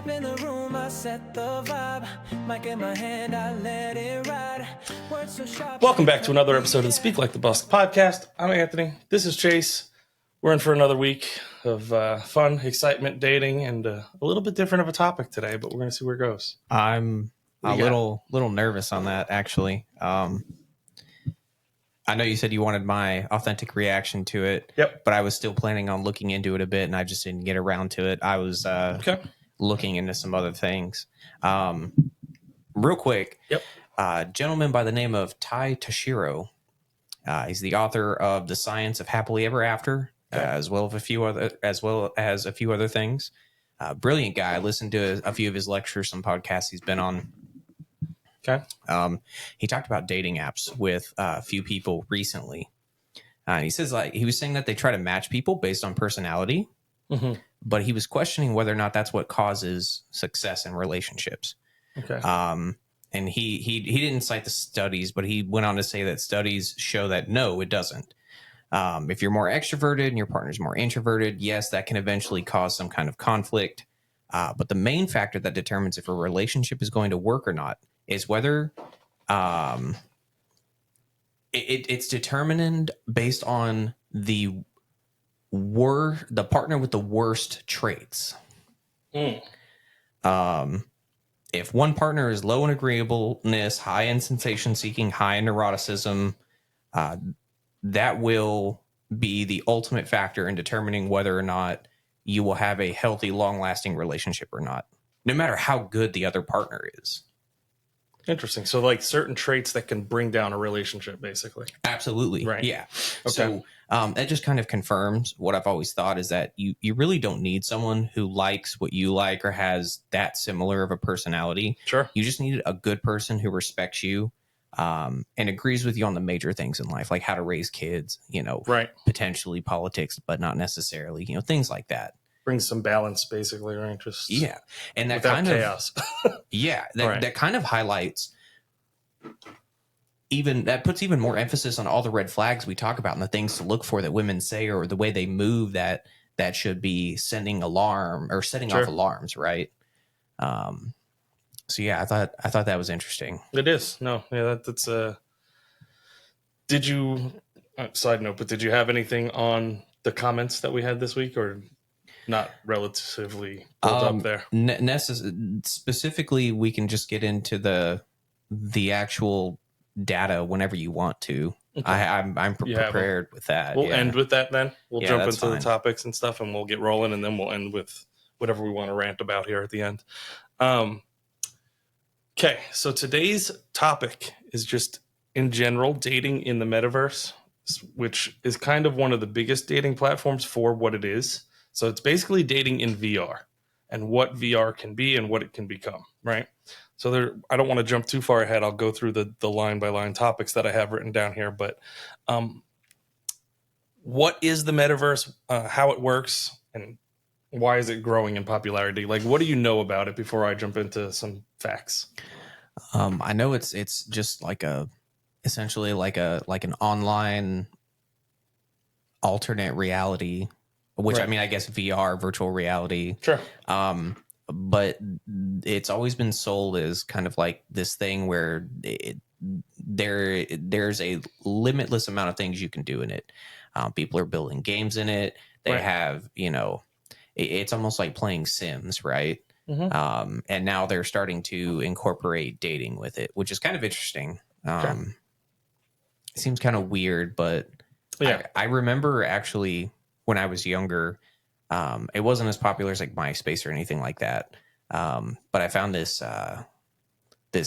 step in the room, I set the vibe. Mic in my hand, I let it ride. Words so sharp. Welcome back to another episode of the Speak Like the Boss podcast. I'm Anthony. This is Chase. We're in for another week of fun, excitement, dating, and a little bit different of a topic today, but we're going to see where it goes. I'm a little nervous on that, actually. I know you said you wanted my authentic reaction to it. Yep. But I was still planning on looking into it a bit, and I just didn't get around to it. I was looking into some other things. Real quick. Yep. Gentleman by the name of Tai Tashiro. He's the author of The Science of Happily Ever After, as well as a few other things. Brilliant guy. I listened to a few of his lectures, some podcasts he's been on. Okay. He talked about dating apps with a few people recently. He says, he was saying that they try to match people based on personality, but he was questioning whether or not that's what causes success in relationships. Okay. And he didn't cite the studies, but he went on to say that studies show that no, it doesn't. If you're more extroverted and your partner's more introverted, yes, that can eventually cause some kind of conflict. But the main factor that determines if a relationship is going to work or not is whether it's determined based on the partner with the worst traits. If one partner is low in agreeableness, high in sensation seeking, high in neuroticism, that will be the ultimate factor in determining whether or not you will have a healthy, long-lasting relationship or not, no matter how good the other partner is. Interesting. So like certain traits that can bring down a relationship, basically. Absolutely. Right. Yeah. Okay. So that just kind of confirms what I've always thought is that you really don't need someone who likes what you like or has that similar of a personality. Sure. You just need a good person who respects you and agrees with you on the major things in life, like how to raise kids, right. Potentially politics, but not necessarily, things like that. Brings some balance, basically, right? Just and that without kind chaos. That kind of highlights that puts even more emphasis on all the red flags we talk about and the things to look for that women say or the way they move that should be setting off alarms, right? So yeah, I thought that was interesting. It is. No, yeah, that's did you side note, but did you have anything on the comments that we had this week or not relatively built up there? Specifically, we can just get into the actual data whenever you want to. Okay. I'm prepared with that. We'll end with that then. We'll jump into fine. The topics and stuff, and we'll get rolling, and then we'll end with whatever we want to rant about here at the end. Okay, so today's topic is just in general dating in the metaverse, which is kind of one of the biggest dating platforms for what it is. So it's basically dating in VR and what VR can be and what it can become, right? So I don't want to jump too far ahead. I'll go through the line-by-line topics that I have written down here. But what is the metaverse, how it works, and why is it growing in popularity? Like, what do you know about it before I jump into some facts? I know it's just essentially like an online alternate reality, which, right. I mean, I guess VR, virtual reality. Sure. But it's always been sold as kind of like this thing where there's a limitless amount of things you can do in it. People are building games in it. They right. have, it's almost like playing Sims, right? Mm-hmm. And now they're starting to incorporate dating with it, which is kind of interesting. It seems kind of weird, but yeah. I remember actually when I was younger, it wasn't as popular as like MySpace or anything like that. But I found this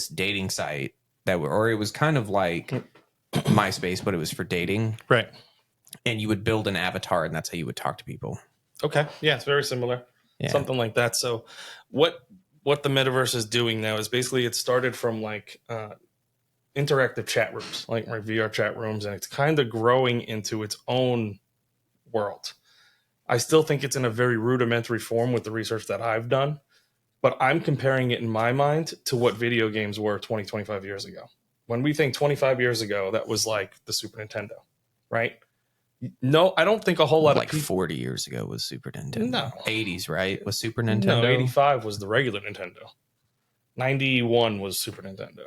dating site it was kind of like MySpace, but it was for dating. Right. And you would build an avatar and that's how you would talk to people. Okay. Yeah, it's very similar. Yeah. Something like that. So what the metaverse is doing now is basically it started from like interactive chat rooms, like VR chat rooms, and it's kind of growing into its own world. I still think it's in a very rudimentary form with the research that I've done, but I'm comparing it in my mind to what video games were 20, 25 years ago. When we think 25 years ago, that was like the Super Nintendo, right? No, I don't think a whole lot like of people. 40 years ago was Super Nintendo. No. 80s, right? Was Super Nintendo? No, 85 was the regular Nintendo. 91 was Super Nintendo.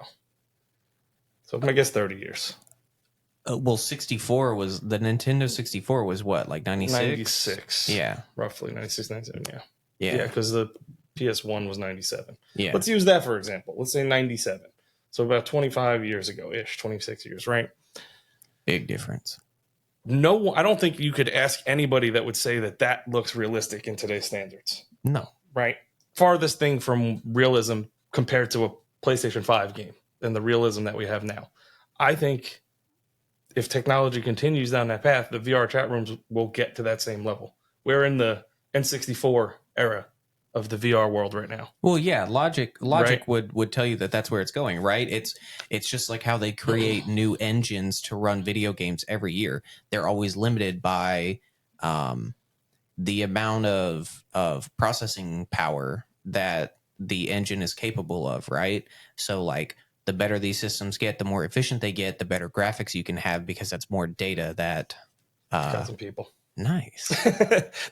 So I guess 30 years. Well, 64 was the Nintendo 64 was what, like 96? 96. Yeah. Roughly 96, 97, yeah. Yeah. Yeah, because the PS1 was 97. Yeah. Let's use that for example. Let's say 97. So about 25 years ago-ish, 26 years, right? Big difference. No, I don't think you could ask anybody that would say that that looks realistic in today's standards. No. Right? Farthest thing from realism compared to a PlayStation 5 game and the realism that we have now. I think if technology continues down that path, the VR chat rooms will get to that same level. We're in the N64 era of the VR world right now. Well, yeah, logic Right? would tell you that that's where it's going, right? It's just like how they create new engines to run video games every year. They're always limited by the amount of processing power that the engine is capable of, right? So like the better these systems get, the more efficient they get, the better graphics you can have because that's more data that Got some people. Nice.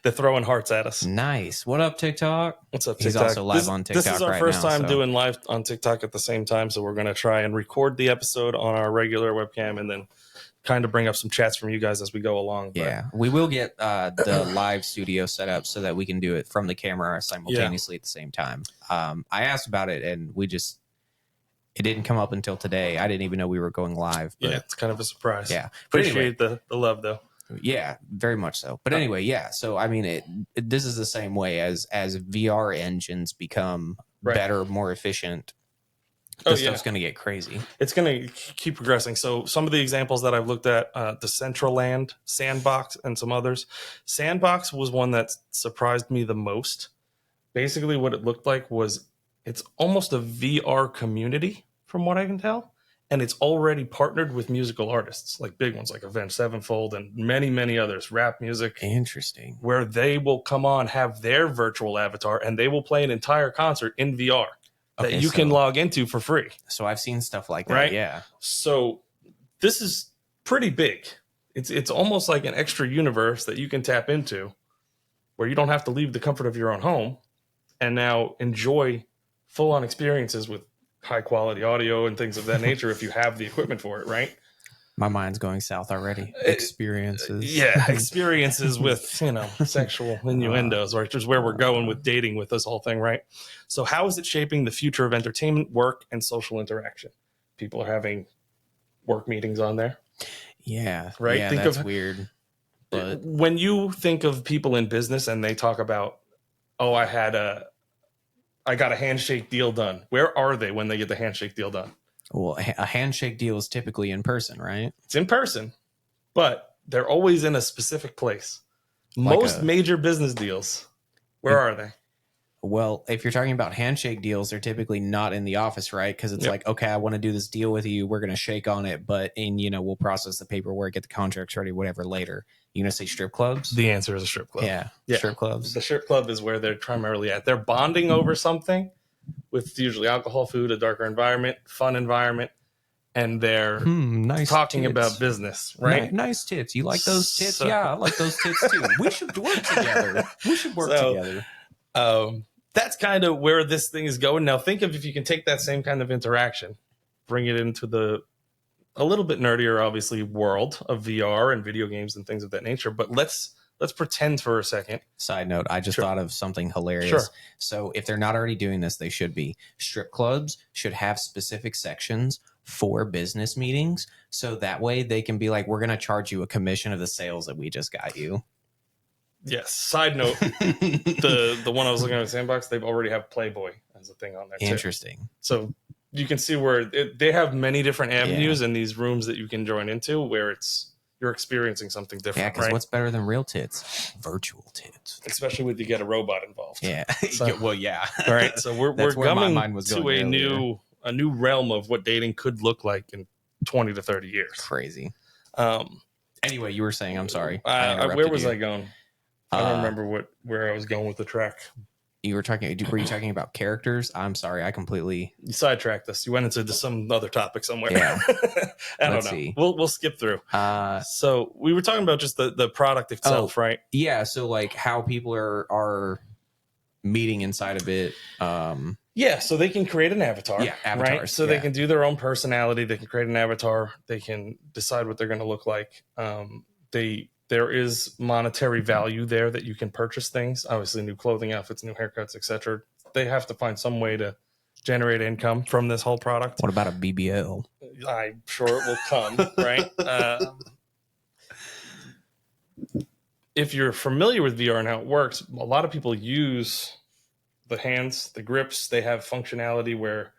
They're throwing hearts at us. Nice. What up, TikTok? What's up, TikTok? He's also live on TikTok. This is our right first now, time so. doing live on TikTok at the same time, so we're going to try and record the episode on our regular webcam and then kind of bring up some chats from you guys as we go along. But Yeah, we will get the live studio set up so that we can do it from the camera simultaneously at the same time. I asked about it, and it didn't come up until today. I didn't even know we were going live. But, yeah, it's kind of a surprise. Yeah. Appreciate the love, though. Yeah, very much so. But anyway, yeah. So I mean, this is the same way as VR engines become better, more efficient. This stuff's going to get crazy. It's going to keep progressing. So some of the examples that I've looked at, the Centraland, Sandbox, and some others. Sandbox was one that surprised me the most. Basically, what it looked like was it's almost a VR community, from what I can tell. And it's already partnered with musical artists, like big ones like Avenged Sevenfold and many, many others, rap music. Interesting. Where they will come on, have their virtual avatar, and they will play an entire concert in VR that you can log into for free. So I've seen stuff like that, right? Yeah. So this is pretty big. It's almost like an extra universe that you can tap into where you don't have to leave the comfort of your own home and now enjoy full-on experiences with high quality audio and things of that nature if you have the equipment for it, right? My mind's going south already. Experiences. Yeah, experiences with, sexual innuendos, right? Which is where we're going with dating with this whole thing, right? So how is it shaping the future of entertainment, work, and social interaction? People are having work meetings on there. Yeah. Right? Yeah, that's weird. But when you think of people in business and they talk about, oh, I got a handshake deal done. Where are they when they get the handshake deal done? Well, a handshake deal is typically in person, right? It's in person, but they're always in a specific place. Most major business deals, where are they? Well, if you're talking about handshake deals, they're typically not in the office, right? Because it's like, okay, I want to do this deal with you. We're going to shake on it, but we'll process the paperwork, get the contracts ready, whatever later. You going to say strip clubs? The answer is a strip club. Yeah, strip clubs. The strip club is where they're primarily at. They're bonding over something with usually alcohol, food, a darker environment, fun environment, and they're nice talking tits. About business, right? Nice tits. You like those tits? Yeah, I like those tits too. We should work together. Together. That's kind of where this thing is going. Now, think of if you can take that same kind of interaction, bring it into a little bit nerdier, obviously, world of VR and video games and things of that nature. But let's pretend for a second. Side note, I just thought of something hilarious. Sure. So if they're not already doing this, they should be. Strip clubs should have specific sections for business meetings. So that way they can be like, we're going to charge you a commission of the sales that we just got you. Yes. Side note, the one I was looking at, Sandbox, they've already have Playboy as a thing on there. Interesting. Too. So you can see where they have many different avenues in these rooms that you can join into where you're experiencing something different. Yeah, because right? what's better than real tits? Virtual tits. Especially when you get a robot involved. Yeah. So, well, yeah. All right. So we're coming to a new realm of what dating could look like in 20 to 30 years. Crazy. Anyway, you were saying, I'm sorry. Where was I going? I don't remember where I was going with the track. You were talking about characters? I'm sorry, I completely You sidetracked us. You went into some other topic somewhere. Yeah. I don't know. See. We'll skip through. So we were talking about just the product itself, right? Yeah. So like how people are meeting inside of it. Yeah, so they can create an avatar. Yeah, avatars. Right? So they can do their own personality. They can create an avatar. They can decide what they're going to look like. There is monetary value there that you can purchase things. Obviously, new clothing, outfits, new haircuts, etc. They have to find some way to generate income from this whole product. What about a BBL? I'm sure it will come, right? If you're familiar with VR and how it works, a lot of people use the hands, the grips. They have functionality where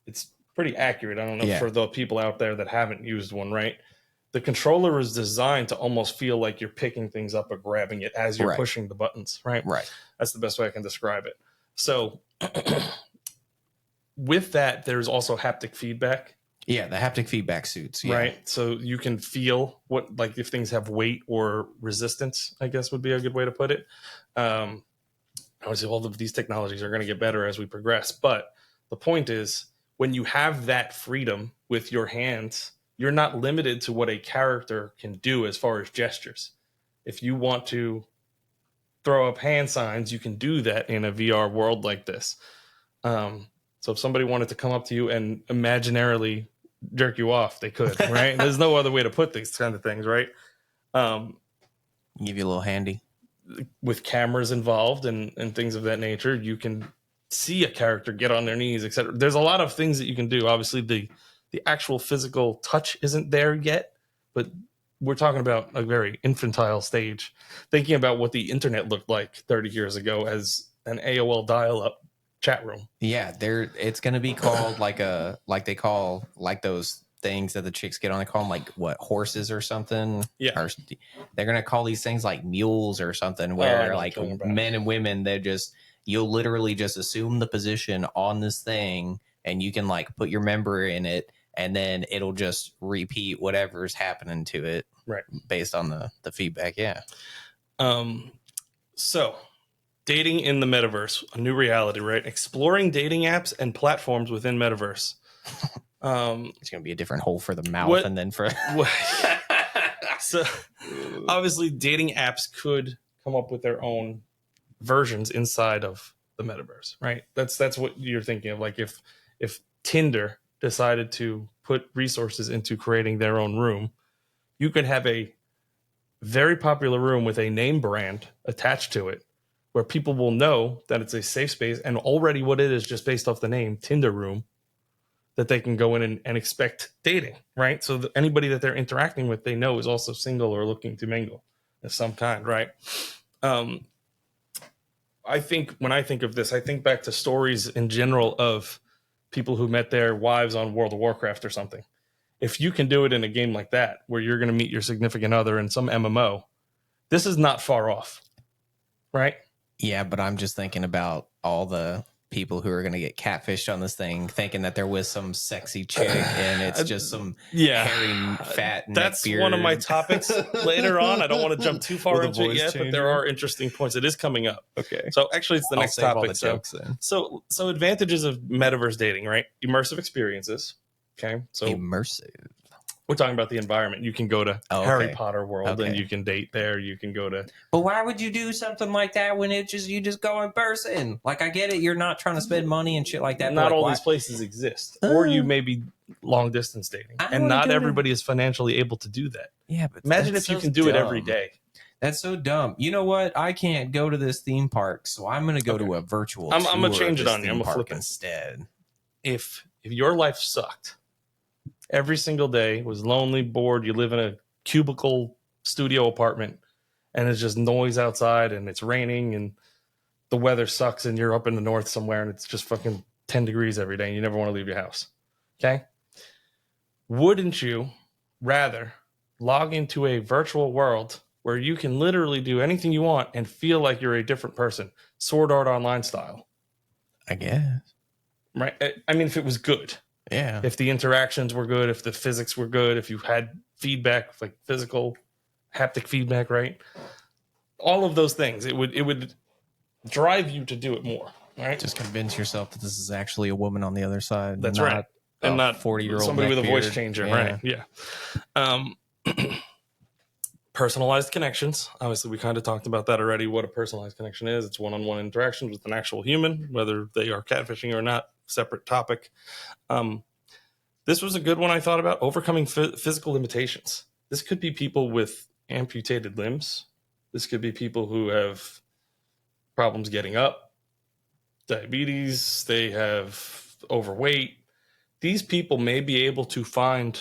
it's pretty accurate. I don't know for the people out there that haven't used one, right? The controller is designed to almost feel like you're picking things up or grabbing it as you're pushing the buttons, right? Right. That's the best way I can describe it. So with that, there's also haptic feedback. Yeah, the haptic feedback suits. Yeah. Right. So you can feel what, like if things have weight or resistance, I guess would be a good way to put it. Obviously, all of these technologies are going to get better as we progress. But the point is, when you have that freedom with your hands, you're not limited to what a character can do as far as gestures. If you want to throw up hand signs, you can do that in a VR world like this. So if somebody wanted to come up to you and imaginarily jerk you off, they could, right? There's no other way to put these kind of things, right? Give you a little handy. With cameras involved and things of that nature, you can see a character get on their knees, etc. There's a lot of things that you can do. Obviously, the actual physical touch isn't there yet, but we're talking about a very infantile stage. Thinking about what the internet looked like 30 years ago as an AOL dial-up chat room. Yeah, it's going to be called like they call like those things that the chicks get on. They call them like what, horses or something. Yeah, or they're going to call these things like mules or something, where like men and women, you'll literally just assume the position on this thing, and you can like put your member in it, and then it'll just repeat whatever's happening to it, right, based on the feedback. Yeah. So dating in the metaverse, a new reality, right? Exploring dating apps and platforms within metaverse. It's gonna be a different hole for the mouth, and then for so obviously dating apps could come up with their own versions inside of the metaverse, right? That's what you're thinking of. Like if Tinder decided to put resources into creating their own room, you could have a very popular room with a name brand attached to it, where people will know that it's a safe space, and already what it is, just based off the name Tinder room, that they can go in and expect dating, right? So anybody that they're interacting with, they know is also single or looking to mingle of some kind, right? I think when I think of this, I think back to stories in general of people who met their wives on World of Warcraft or something. If you can do it in a game like that, where you're going to meet your significant other in some MMO, this is not far off, right? Yeah, but I'm just thinking about all the people who are going to get catfished on this thing, thinking that they're with some sexy chick, and it's just some hairy, fat. That's neckbeard. One of my topics later on. I don't want to jump too far into it yet, but there are interesting points. It is coming up. Okay. So actually, it's the next topic. So advantages of metaverse dating, right? Immersive experiences. Okay. So immersive. We're talking about the environment. You can go to Harry Potter world and you can date there. You can go to. But why would you do something like that when you just go in person? Like, I get it, you're not trying to spend money and shit like that. Not all these places exist, or you may be long distance dating, and not everybody is financially able to do that. Yeah, but imagine if you can do it every day. That's so dumb. You know what? I can't go to this theme park, so I'm going to go to a virtual. I'm going to change it on you. I'm going to flip it instead. If your life sucked. Every single day was lonely, bored. You live in a cubicle studio apartment, and it's just noise outside, and it's raining, and the weather sucks, and you're up in the north somewhere, and it's just fucking 10 degrees every day, and you never want to leave your house. Okay? Wouldn't you rather log into a virtual world where you can literally do anything you want and feel like you're a different person, Sword Art Online style? I guess. Right? I mean, if it was good. Yeah. If the interactions were good, if the physics were good, if you had feedback, like physical, haptic feedback, right? All of those things, it would drive you to do it more. Right? Just convince yourself that this is actually a woman on the other side. That's right. And not 40-year-old somebody with a voice beard. changer. Yeah. Right. Yeah. Personalized connections. Obviously, we kind of talked about that already. What a personalized connection is. It's one-on-one interactions with an actual human, whether they are catfishing or not. Separate topic. This was a good one I thought about. Overcoming physical limitations. This could be people with amputated limbs. This could be people who have problems getting up, diabetes, they have overweight. These people may be able to find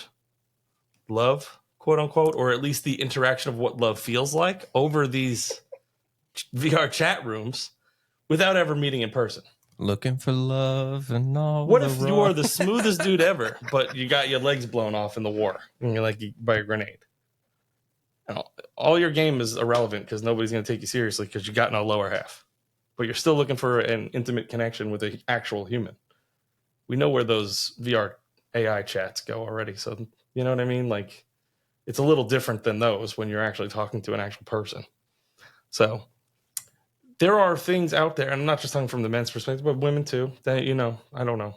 love, quote unquote, or at least the interaction of what love feels like over these VR chat rooms without ever meeting in person. Looking for love and all. What if you are the smoothest dude ever, but you got your legs blown off in the war and you're like by a grenade? And all your game is irrelevant because nobody's going to take you seriously because you got no lower half. But you're still looking for an intimate connection with an actual human. We know where those VR AI chats go already. So, you know what I mean? Like, it's a little different than those when you're actually talking to an actual person. So, there are things out there, and I'm not just talking from the men's perspective, but women too, that, you know, I don't know.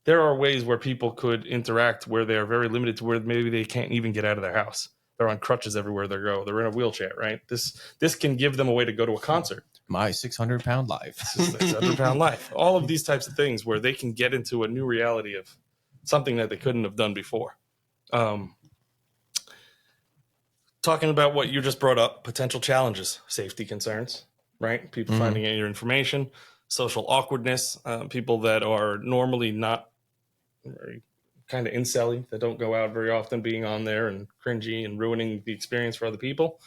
There are ways where people could interact where they are very limited to where maybe they can't even get out of their house. They're on crutches everywhere they go. They're in a wheelchair, right? This can give them a way to go to a concert. My 600-pound life. 600-pound life. All of these types of things where they can get into a new reality of something that they couldn't have done before. Talking about what you just brought up, potential challenges, safety concerns, right? People finding out your information, social awkwardness, people that are normally not very kind of incel-y, that don't go out very often, being on there and cringy and ruining the experience for other people.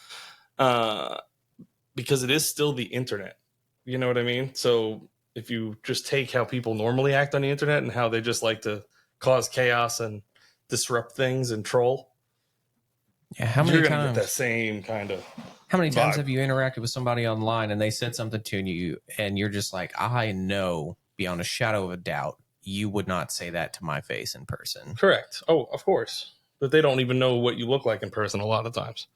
Because it is still the internet. You know what I mean? So if you just take how people normally act on the internet and how they just like to cause chaos and disrupt things and troll, yeah, how many you're gonna times get that same kind of How many times vibe. have you interacted with somebody online and they said something to you and you're just like, I know beyond a shadow of a doubt you would not say that to my face in person. Correct. Oh, of course. But they don't even know what you look like in person a lot of times.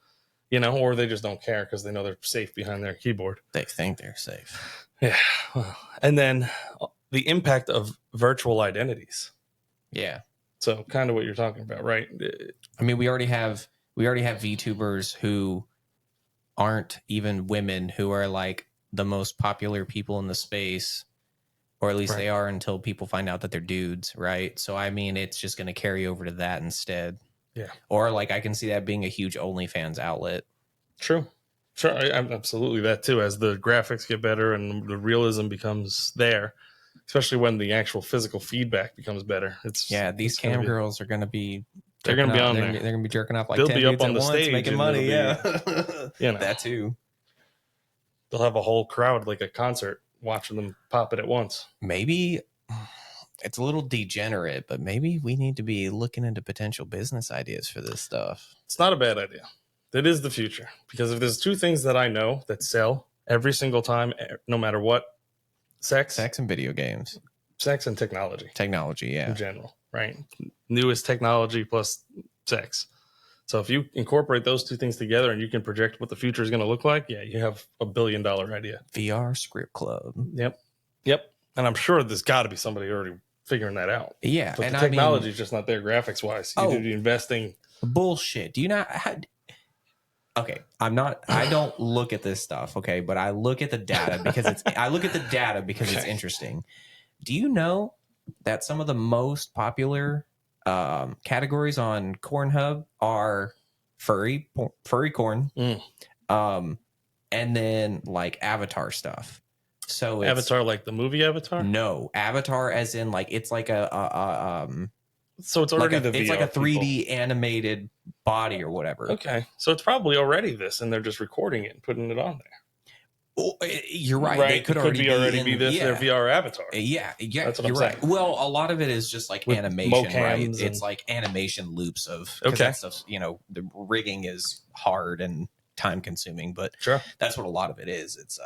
You know, or they just don't care because they know they're safe behind their keyboard. They think they're safe. Yeah. And then the impact of virtual identities. Yeah. So kind of what you're talking about, right? I mean, we already have VTubers who aren't even women who are like the most popular people in the space, or at least they are until people find out that they're dudes, right? So, I mean, it's just going to carry over to that instead. Yeah. Or like I can see that being a huge OnlyFans outlet. True. Sure. I'm absolutely that too. As the graphics get better and the realism becomes there, especially when the actual physical feedback becomes better. These cam girls are going to be. They're going to be on there. They're going to be jerking off like they'll 10 be up dudes on at the once, stage making and money. Yeah, you know, that too. They'll have a whole crowd like a concert watching them pop it at once. Maybe it's a little degenerate, but maybe we need to be looking into potential business ideas for this stuff. It's not a bad idea. That is the future. Because if there's two things that I know that sell every single time, no matter what, sex and video games, sex and technology, yeah, in general, right? Newest technology plus sex. So if you incorporate those two things together and you can project what the future is going to look like, yeah, you have $1 billion idea. VR script club. Yep. And I'm sure there's got to be somebody already figuring that out. Yeah, but and the technology is just not there graphics wise. You do the investing. Bullshit. Do you not? Okay, I don't look at this stuff. Okay, but I look at the data because it's interesting. Do you know that some of the most popular categories on Cornhub are furry corn, and then like Avatar stuff. So it's, Avatar, like the movie Avatar? No, Avatar as in like it's like so it's already the VR. It's like a 3D animated body or whatever. Okay, so it's probably already this, and they're just recording it and putting it on there. Oh, you're right. They could already be this their VR avatar. Yeah. That's what you're I'm right. saying. Well, a lot of it is just like with animation, right? It's like animation loops of that stuff. You know, the rigging is hard and time consuming, but sure, that's what a lot of it is. It's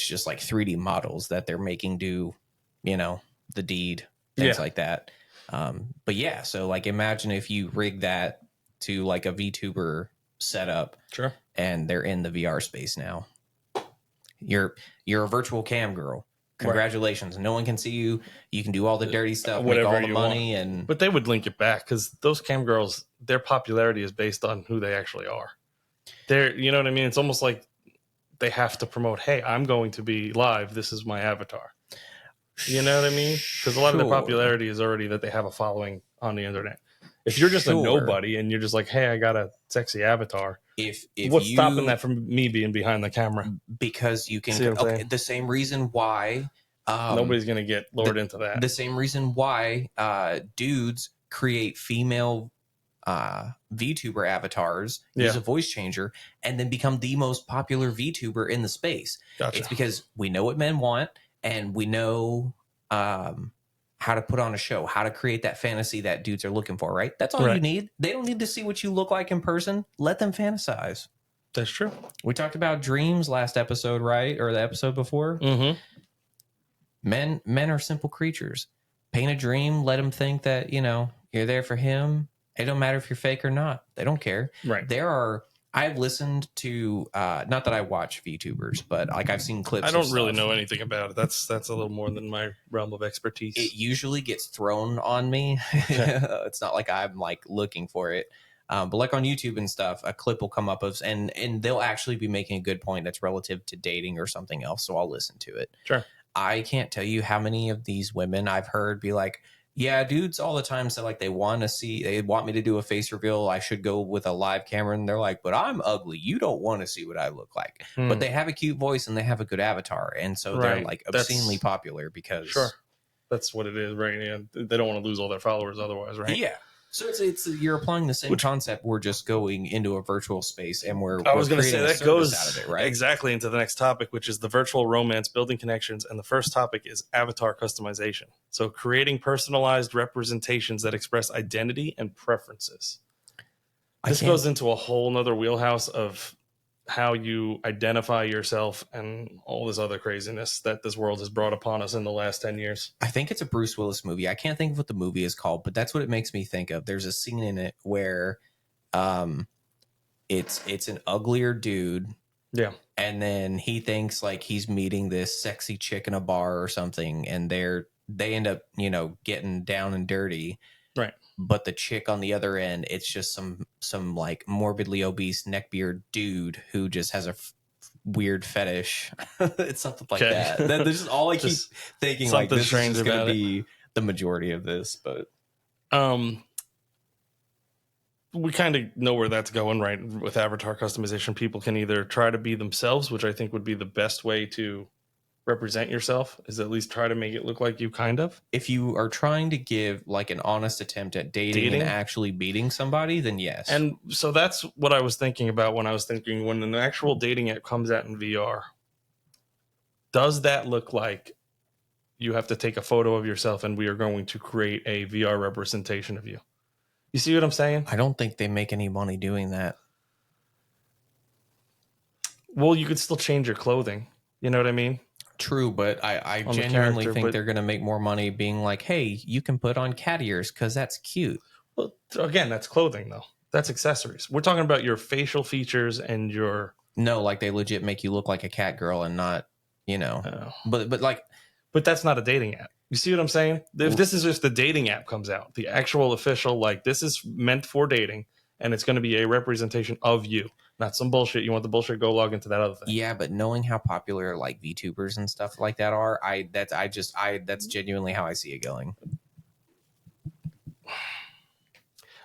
just like 3D models that they're making do, you know, the deed, things like that. But yeah, so like imagine if you rig that to like a VTuber setup, sure, and they're in the VR space now. you're a virtual cam girl. Congratulations. Right. No one can see you. You can do all the dirty stuff, make all the money. But they would link it back because those cam girls, their popularity is based on who they actually are. You know what I mean? It's almost like they have to promote, hey, I'm going to be live. This is my avatar. You know what I mean? Because a lot of their popularity is already that they have a following on the internet. If you're just a nobody and you're just like, hey, I got a sexy avatar, if what's stopping that from me being behind the camera? Because you can. The same reason why nobody's going to get lured into that. The same reason why dudes create female VTuber avatars, use a voice changer, and then become the most popular VTuber in the space. Gotcha. It's because we know what men want, and we know how to put on a show, how to create that fantasy that dudes are looking for, right? That's all you need. They don't need to see what you look like in person. Let them fantasize. That's true. We talked about dreams last episode, right? Or the episode before. Mm-hmm. Men are simple creatures. Paint a dream. Let them think that, you're there for him. It don't matter if you're fake or not. They don't care. Right. I've listened to, not that I watch VTubers, but like I've seen clips. I don't really know anything about it. That's a little more than my realm of expertise. It usually gets thrown on me. It's not like I'm like looking for it. But like on YouTube and stuff, a clip will come up and they'll actually be making a good point that's relative to dating or something else. So I'll listen to it. Sure. I can't tell you how many of these women I've heard be like, yeah, dudes all the time say like they want me to do a face reveal. I should go with a live camera. And they're like, but I'm ugly. You don't want to see what I look like. But they have a cute voice and they have a good avatar. And so they're like obscenely popular because. Sure. That's what it is, right? Yeah. They don't want to lose all their followers otherwise, right? Yeah. So it's you're applying the same concept. We're just going into a virtual space and I was going to say that goes out of it, right? Exactly into the next topic, which is the virtual romance, building connections. And the first topic is avatar customization. So creating personalized representations that express identity and preferences. This goes into a whole nother wheelhouse of how you identify yourself and all this other craziness that this world has brought upon us in the last 10 years. I think it's a Bruce Willis movie. I can't think of what the movie is called, but that's what it makes me think of. There's a scene in it where it's an uglier dude. Yeah. And then he thinks like he's meeting this sexy chick in a bar or something, and they end up, getting down and dirty. Right. But the chick on the other end, it's just some like morbidly obese neckbeard dude who just has a weird fetish. It's something like that. This is all I keep thinking. Like this is just going to be the majority of this, but we kind of know where that's going, right? With avatar customization, people can either try to be themselves, which I think would be the best way to represent yourself, is at least try to make it look like you kind of. If you are trying to give like an honest attempt at dating and actually beating somebody, then yes. And so that's what I was thinking about when an actual dating app comes out in VR. Does that look like you have to take a photo of yourself and we are going to create a VR representation of you? You see what I'm saying? I don't think they make any money doing that. Well, you could still change your clothing. You know what I mean? True, but I genuinely think they're going to make more money being like, hey, you can put on cat ears because that's cute. Well, again, that's clothing, though. That's accessories. We're talking about your facial features and your... No, like they legit make you look like a cat girl and not, But that's not a dating app. You see what I'm saying? If this is just the dating app comes out, the actual official, like this is meant for dating, and it's going to be a representation of you. Not some bullshit. You want the bullshit? Go log into that other thing. Yeah, but knowing how popular like VTubers and stuff like that are, that's genuinely how I see it going.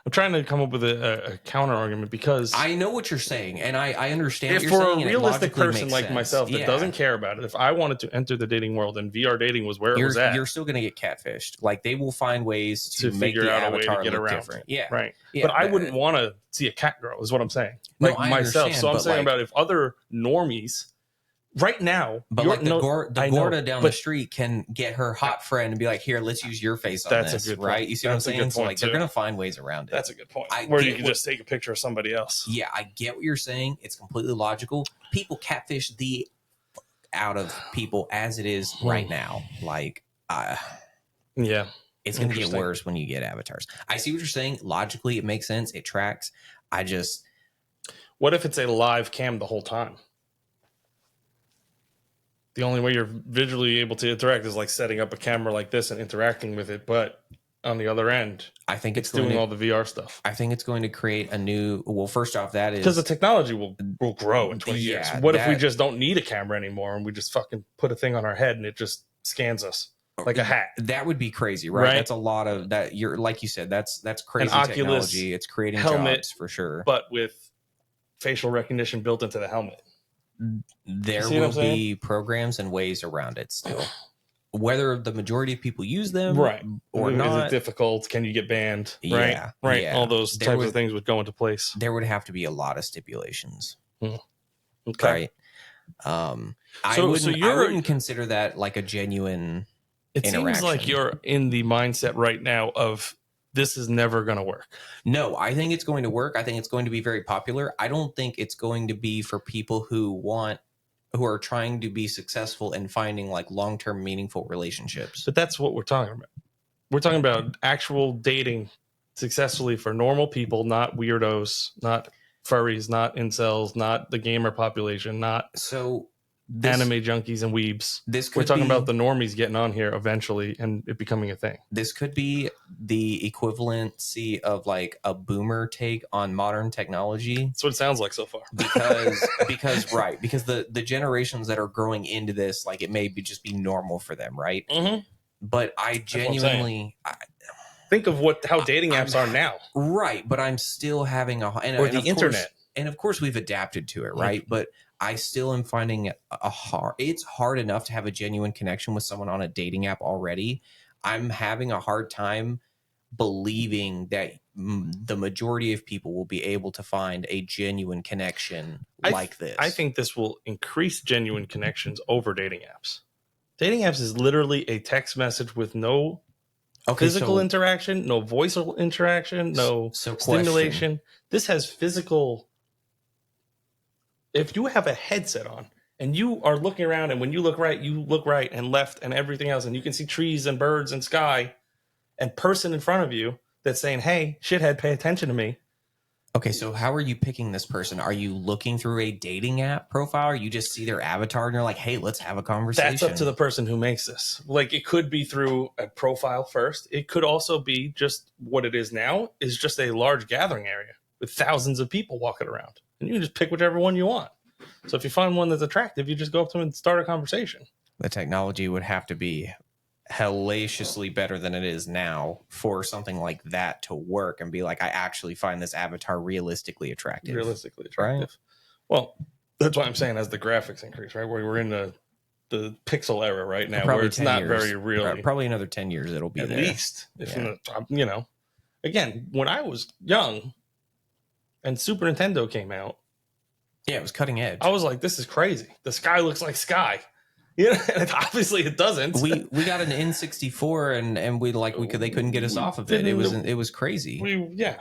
I'm trying to come up with a counter argument because I know what you're saying, and I understand. If for a realistic person like myself that doesn't care about it, if I wanted to enter the dating world and VR dating was where it was at, you're still going to get catfished. Like they will find ways to make the avatar look different. Yeah, right. Yeah, but I wouldn't want to see a cat girl. Is what I'm saying. Like myself. So I'm saying about if other normies. Right now, but like the Gorda down the street can get her hot friend and be like, "Here, let's use your face on this." That's a good point. Right? You see what I'm saying? So like, they're gonna find ways around it. That's a good point. Where you can just take a picture of somebody else. Yeah, I get what you're saying. It's completely logical. People catfish the out of people as it is right now. Like, yeah, it's gonna get worse when you get avatars. I see what you're saying. Logically, it makes sense. It tracks. What if it's a live cam the whole time? the only way you're visually able to interact is like setting up a camera like this and interacting with it. But on the other end, I think it's doing all the VR stuff. I think it's going to create a new. Well, first off, that is because the technology will grow in 20 years. What if we just don't need a camera anymore and we just fucking put a thing on our head and it just scans us like a hat? That would be crazy, right? That's a lot of that. You're like you said, that's crazy technology. It's creating helmet, jobs for sure, but with facial recognition built into the helmet. There will be programs and ways around it still. Whether the majority of people use them or not. Is it difficult? Can you get banned? Yeah. Right. Yeah. All those types of things would go into place. There would have to be a lot of stipulations. Okay. Right. I wouldn't consider that like a genuine interaction. Seems like you're in the mindset right now of this is never going to work. No, I think it's going to work. I think it's going to be very popular. I don't think it's going to be for people who are trying to be successful in finding like long-term meaningful relationships. But that's what we're talking about. We're talking about actual dating successfully for normal people, not weirdos, not furries, not incels, not the gamer population, not anime junkies and weebs. We're talking about the normies getting on here eventually and it becoming a thing. This could be the equivalency of like a boomer take on modern technology. That's what it sounds like so far. Because the generations that are growing into this, like it may just be normal for them, right? Mm-hmm. But I genuinely think of how dating apps are now, right? But I'm still having the internet, and of course we've adapted to it, right? But I still am finding it's hard enough to have a genuine connection with someone on a dating app already. I'm having a hard time believing that the majority of people will be able to find a genuine connection like this. I think this will increase genuine connections over dating apps. Dating apps is literally a text message with no physical interaction, no voice interaction, no stimulation. This has physical. If you have a headset on and you are looking around and when you look right and left and everything else, and you can see trees and birds and sky and person in front of you that's saying, hey, shithead, pay attention to me. Okay, so how are you picking this person? Are you looking through a dating app profile or you just see their avatar and you're like, hey, let's have a conversation? That's up to the person who makes this. Like it could be through a profile first. It could also be just what it is now is just a large gathering area with thousands of people walking around. And you can just pick whichever one you want. So if you find one that's attractive, you just go up to them and start a conversation. The technology would have to be hellaciously better than it is now for something like that to work and be like, I actually find this avatar realistically attractive. Right? Well, that's why I'm saying as the graphics increase, right? Where we're in the pixel era right now, where it's not very real. Probably another 10 years it'll be at there. Least. Again, when I was young and Super Nintendo came out, it was cutting edge. I was like, this is crazy. The sky looks like sky. And obviously it doesn't. We got an N64 and they couldn't get us off of it. It was crazy.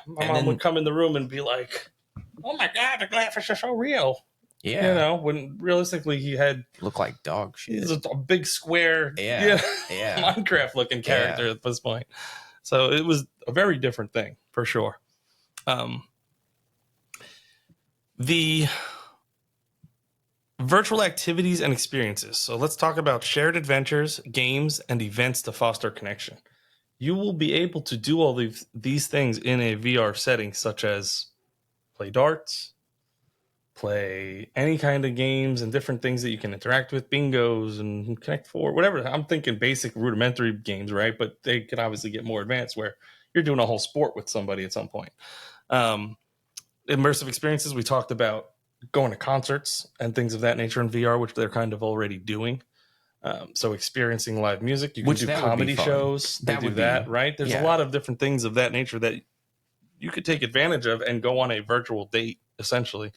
My mom would come in the room and be like, oh my God, the graphics are so real. Yeah. When realistically he had looked like dog shit. He's a big square Minecraft looking character at this point. So it was a very different thing for sure. The virtual activities and experiences. So let's talk about shared adventures, games, and events to foster connection. You will be able to do all these things in a VR setting, such as play darts, play any kind of games and different things that you can interact with, bingos and Connect 4, whatever. I'm thinking basic rudimentary games, right? But they could obviously get more advanced where you're doing a whole sport with somebody at some point. Immersive experiences, we talked about going to concerts and things of that nature in VR, which they're kind of already doing. So experiencing live music, you can do comedy shows. They do that, right? There's a lot of different things of that nature that you could take advantage of and go on a virtual date, essentially,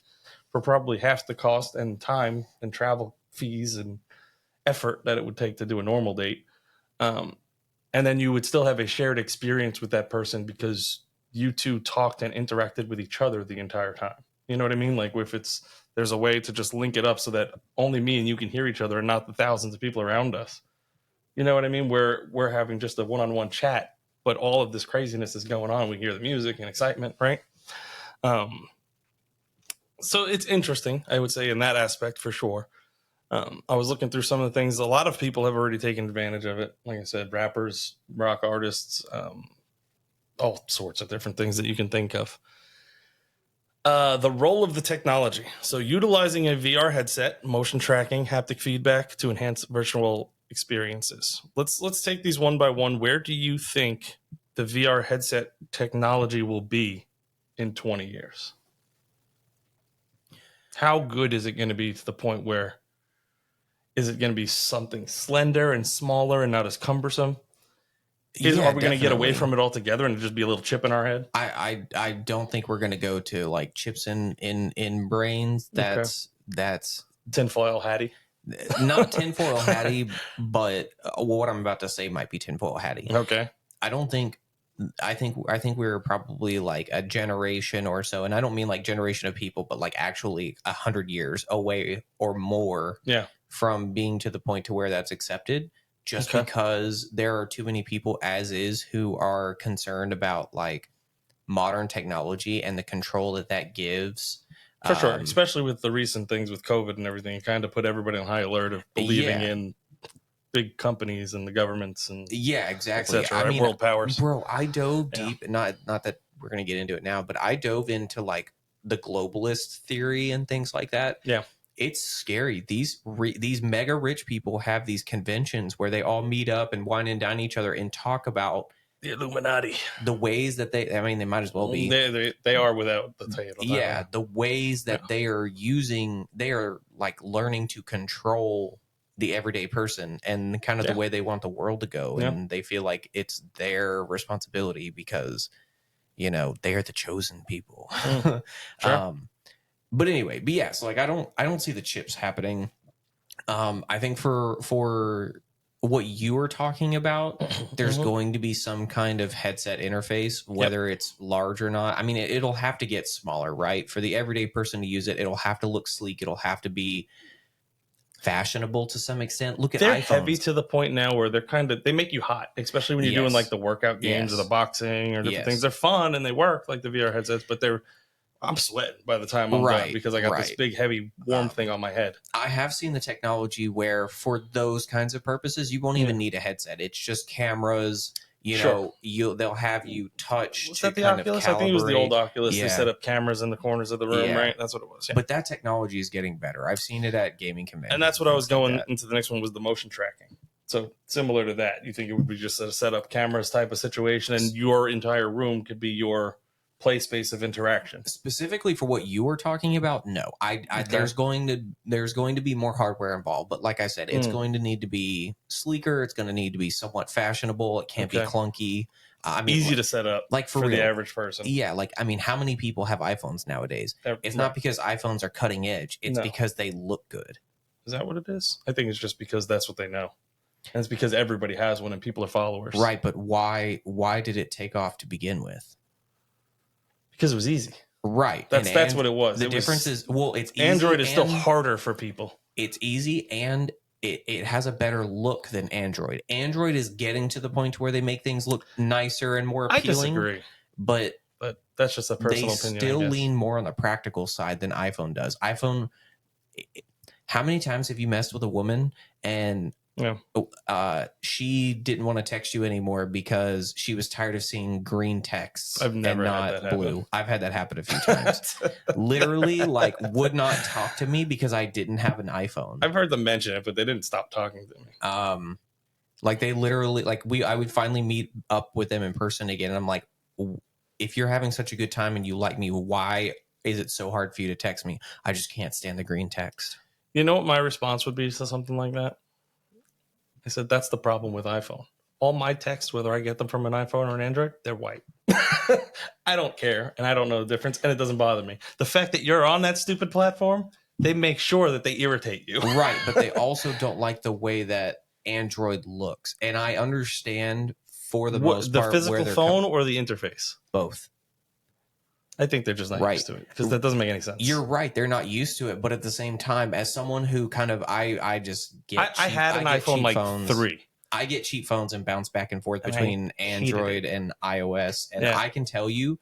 for probably half the cost and time and travel fees and effort that it would take to do a normal date. And then you would still have a shared experience with that person because you two talked and interacted with each other the entire time. You know what I mean? Like if there's a way to just link it up so that only me and you can hear each other and not the thousands of people around us. You know what I mean? We're having just a one-on-one chat, but all of this craziness is going on. We hear the music and excitement, right? So it's interesting, I would say, in that aspect for sure. I was looking through some of the things. A lot of people have already taken advantage of it. Like I said, rappers, rock artists, all sorts of different things that you can think of. The role of the technology. So utilizing a VR headset, motion tracking, haptic feedback to enhance virtual experiences. Let's take these one by one. Where do you think the VR headset technology will be in 20 years? How good is it going to be to the point where is it going to be something slender and smaller and not as cumbersome? Are we going to get away from it altogether and just be a little chip in our head? I don't think we're going to go to like chips in brains. That's tinfoil hattie. Not tinfoil hattie, but what I'm about to say might be tinfoil hattie. Okay. I think we're probably like a generation or so, and I don't mean like generation of people, but like actually 100 years away or more from being to the point to where that's accepted. Just because there are too many people as is who are concerned about like modern technology and the control that gives. For sure. Especially with the recent things with COVID and everything, it kind of put everybody on high alert of believing in big companies and the governments and exactly. I mean, world powers. Bro, I dove deep, not that we're going to get into it now, but I dove into like the globalist theory and things like that. Yeah. It's scary. These mega rich people have these conventions where they all meet up and wine and dine each other and talk about the Illuminati, the ways that they might as well be. They are without the title. Yeah, the ways that they are like learning to control the everyday person and kind of the way they want the world to go, and they feel like it's their responsibility because they are the chosen people. Sure. But anyway, so like I don't see the chips happening. I think for what you were talking about, there's going to be some kind of headset interface, whether it's large or not. I mean, it'll have to get smaller, right? For the everyday person to use it, it'll have to look sleek. It'll have to be fashionable to some extent. Look at they're iPhones. Heavy to the point now where they make you hot, especially when you're doing like the workout games or the boxing or different things. They're fun and they work like the VR headsets, but I'm sweating by the time I'm done because I got this big, heavy, warm thing on my head. I have seen the technology where for those kinds of purposes, you won't even need a headset. It's just cameras. They'll have you touch. Was that the Oculus? I think it was the old Oculus. They set up cameras in the corners of the room, right? That's what it was. Yeah. But that technology is getting better. I've seen it at gaming conventions. And that's what I was going into. The next one was the motion tracking. So similar to that, you think it would be just a set up cameras type of situation, and your entire room could be your play space of interaction. Specifically for what you were talking about, no. There's going to be more hardware involved, but like I said, it's going to need to be sleeker. It's going to need to be somewhat fashionable. It can't be clunky. Easy to set up, like for the average person. Yeah, like I mean, how many people have iPhones nowadays? It's not because iPhones are cutting edge. It's because they look good. Is that what it is? I think it's just because that's what they know. And it's because everybody has one and people are followers. Right, but why did it take off to begin with? Because it was easy. Right. That's what it was. The difference is, it's easy. Android is still harder for people. It's easy and it has a better look than Android. Android is getting to the point where they make things look nicer and more appealing. I disagree. But that's just a personal opinion. They still lean more on the practical side than iPhone does. iPhone, how many times have you messed with a woman and she didn't want to text you anymore because she was tired of seeing green texts and not blue? Happen. I've had that happen a few times. Literally, like, would not talk to me because I didn't have an iPhone. I've heard them mention it, but they didn't stop talking to me. Like they literally, like I would finally meet up with them in person again, and I'm like, if you're having such a good time and you like me, why is it so hard for you to text me? I just can't stand the green text. You know what my response would be to something like that? I said, that's the problem with iPhone. All my texts, whether I get them from an iPhone or an Android, they're white. I don't care, and I don't know the difference, and it doesn't bother me. The fact that you're on that stupid platform, they make sure that they irritate you. Right, but they also don't like the way that Android looks. And I understand for the most part. The physical phone or the interface? Both. I think they're just not used to it because that doesn't make any sense. You're right. They're not used to it. But at the same time, as someone who kind of, I just get I had an iPhone like phones. 3. I get cheap phones and bounce back and forth between Android and iOS. And I can tell you,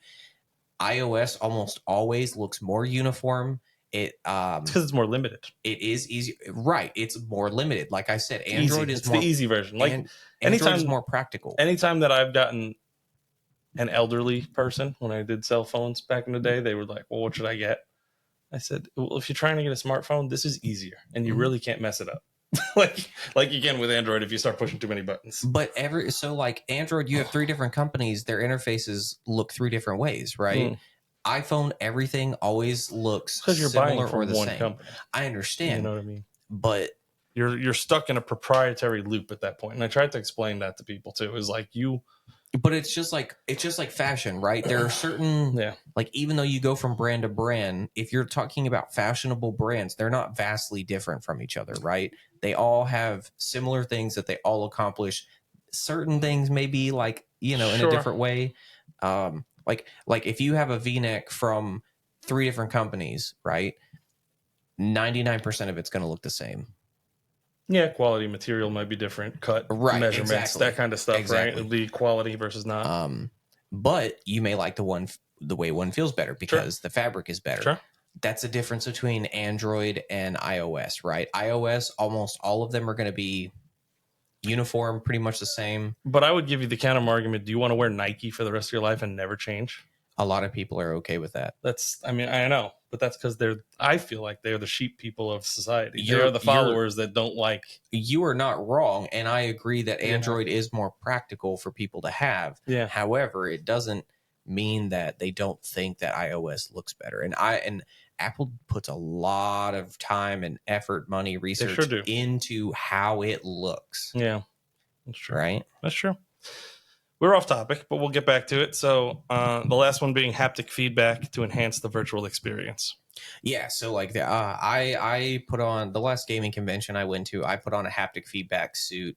iOS almost always looks more uniform. It It's because it's more limited. It is easy, right? It's more limited. Like I said, It's Android easy. is It's more the easy version. Like Android is more practical. Anytime that I've gotten an elderly person when I did cell phones back in the day, they were like, "Well, what should I get?" I said, "Well, if you're trying to get a smartphone, this is easier, and you really can't mess it up." like you can with Android if you start pushing too many buttons. But like Android, you have 3 different companies. Their interfaces look 3 different ways, right? iPhone, everything always looks because you're similar buying from or the one same. company. I understand. You know what I mean? But you're stuck in a proprietary loop at that point. And I tried to explain that to people too. Is like but it's just like fashion, right? There are certain like, even though you go from brand to brand, if you're talking about fashionable brands, they're not vastly different from each other, right? They all have similar things that they all accomplish. Certain things maybe like, in a different way. Like if you have a V-neck from 3 different companies, right? 99% of it's going to look the same. Yeah, quality material might be different, cut, measurements, that kind of stuff, right? It'll be quality versus not. But you may like the way one feels better because the fabric is better. Sure. That's the difference between Android and iOS, right? iOS, almost all of them are going to be uniform, pretty much the same. But I would give you the counter argument. Do you want to wear Nike for the rest of your life and never change? A lot of people are okay with that. I know, but that's because I feel like they're the sheep people of society. They're the followers that don't like. You are not wrong. And I agree that Android is more practical for people to have. Yeah. However, it doesn't mean that they don't think that iOS looks better. And Apple puts a lot of time and effort, money, research into how it looks. Yeah, that's true. Right? That's true. We're off topic, but we'll get back to it. So the last one being haptic feedback to enhance the virtual experience. Yeah, so like I put on the last gaming convention I went to, I put on a haptic feedback suit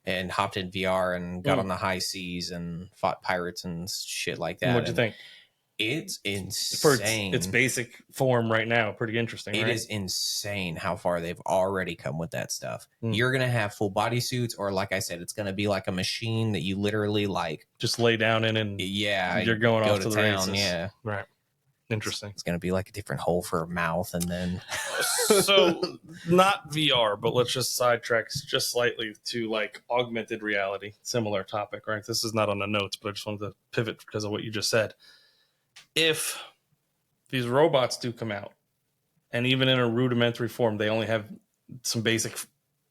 and hopped in VR and got on the high seas and fought pirates and shit like that. What'd you think? It's insane. For its basic form right now, pretty interesting. It is insane how far they've already come with that stuff. You're going to have full body suits, or like I said, it's going to be like a machine that you literally like just lay down in and you're going off to the town. Races. Yeah. Right. Interesting. It's going to be like a different hole for a mouth and then. So not VR, but let's just sidetrack just slightly to like augmented reality. Similar topic, right? This is not on the notes, but I just wanted to pivot because of what you just said. If these robots do come out, and even in a rudimentary form, they only have some basic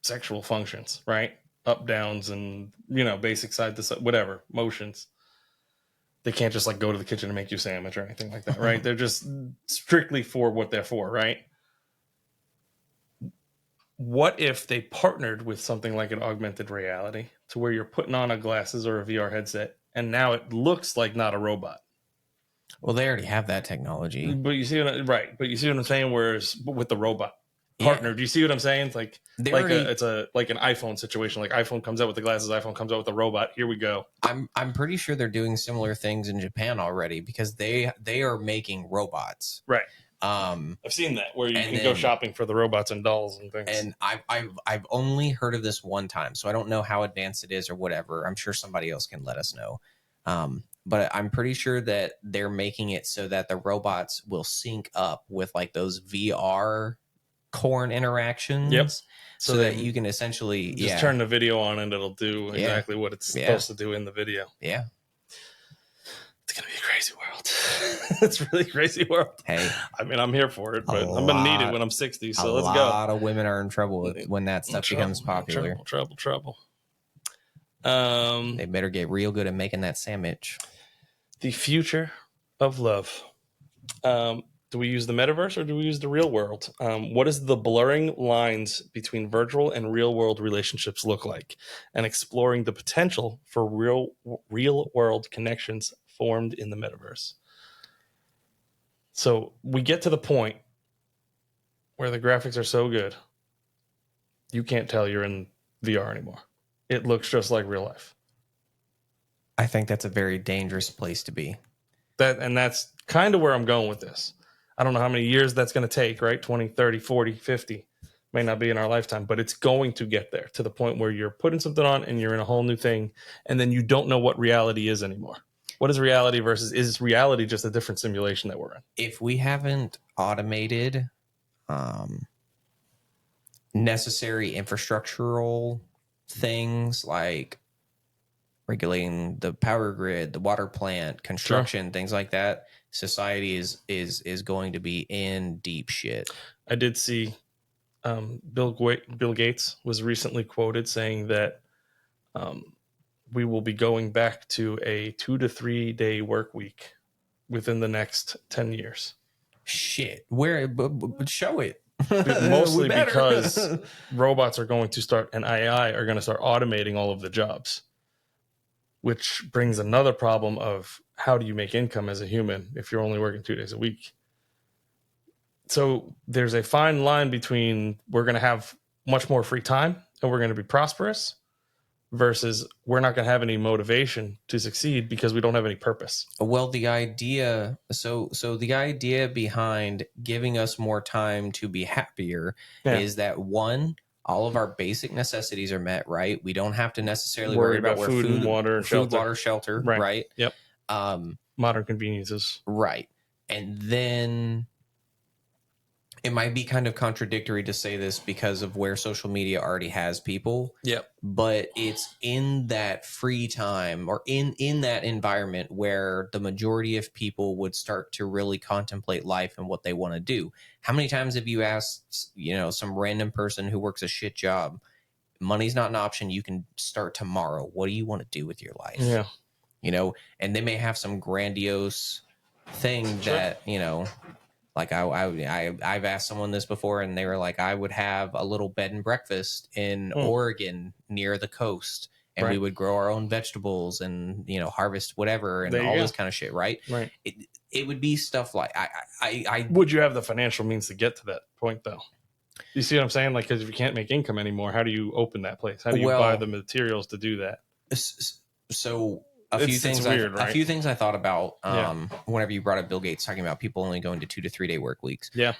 sexual functions, right? Up, downs, and, basic side to side, whatever, motions. They can't just like go to the kitchen and make you a sandwich or anything like that, right? They're just strictly for what they're for, right? What if they partnered with something like an augmented reality to where you're putting on a glasses or a VR headset, and now it looks like not a robot? Well, they already have that technology. But you see But you see what I'm saying? Whereas with the robot partner, do you see what I'm saying? It's like it's like an iPhone situation. Like iPhone comes out with the glasses, iPhone comes out with the robot. Here we go. I'm pretty sure they're doing similar things in Japan already because they are making robots. Right. I've seen that where you can go shopping for the robots and dolls and things. And I've only heard of this one time, so I don't know how advanced it is or whatever. I'm sure somebody else can let us know. But I'm pretty sure that they're making it so that the robots will sync up with like those VR corn interactions. Yep. So that you can essentially just turn the video on and it'll do exactly what it's supposed to do in the video. Yeah. It's going to be a crazy world. It's a really crazy world. Hey. I mean, I'm here for it, but I'm going to need it when I'm 60. So let's go. A lot of women are in trouble when that stuff becomes popular. Trouble. They better get real good at making that sandwich. The future of love. Do we use the metaverse or do we use the real world? What does the blurring lines between virtual and real world relationships look like? And exploring the potential for real world connections formed in the metaverse. So we get to the point where the graphics are so good, you can't tell you're in VR anymore. It looks just like real life. I think that's a very dangerous place to be. That's kind of where I'm going with this. I don't know how many years that's going to take, right? 20, 30, 40, 50. May not be in our lifetime, but it's going to get there to the point where you're putting something on and you're in a whole new thing, and then you don't know what reality is anymore. What is reality versus is reality just a different simulation that we're in? If we haven't automated necessary infrastructural things like regulating the power grid, the water plant, construction, things like that, society is going to be in deep shit. I did see Bill Gates was recently quoted saying that we will be going back to a 2 to 3 day work week within the next 10 years. Shit, where? But show it. Mostly because robots are going to start, and AI are going to start automating all of the jobs, which brings another problem of how do you make income as a human if you're only working 2 days a week? So there's a fine line between we're going to have much more free time and we're going to be prosperous versus we're not going to have any motivation to succeed because we don't have any purpose. Well, the idea, so the idea behind giving us more time to be happier is that, one, all of our basic necessities are met, right? We don't have to necessarily worry about where food and water, shelter, right? Yep. Modern conveniences. Right. And then it might be kind of contradictory to say this because of where social media already has people. Yep. But it's in that free time or in that environment where the majority of people would start to really contemplate life and what they want to do. How many times have you asked, some random person who works a shit job, money's not an option, you can start tomorrow, what do you want to do with your life? Yeah. And they may have some grandiose thing that, like I've asked someone this before and they were like, I would have a little bed and breakfast in Oregon near the coast, and we would grow our own vegetables and, harvest whatever and all this kind of shit. Right. Right. It would be stuff like I would you have the financial means to get to that point though? You see what I'm saying? Like, because if you can't make income anymore, how do you open that place? How do you buy the materials to do that? So a few things I thought about whenever you brought up Bill Gates talking about people only going to 2 to 3 day work weeks. Yeah.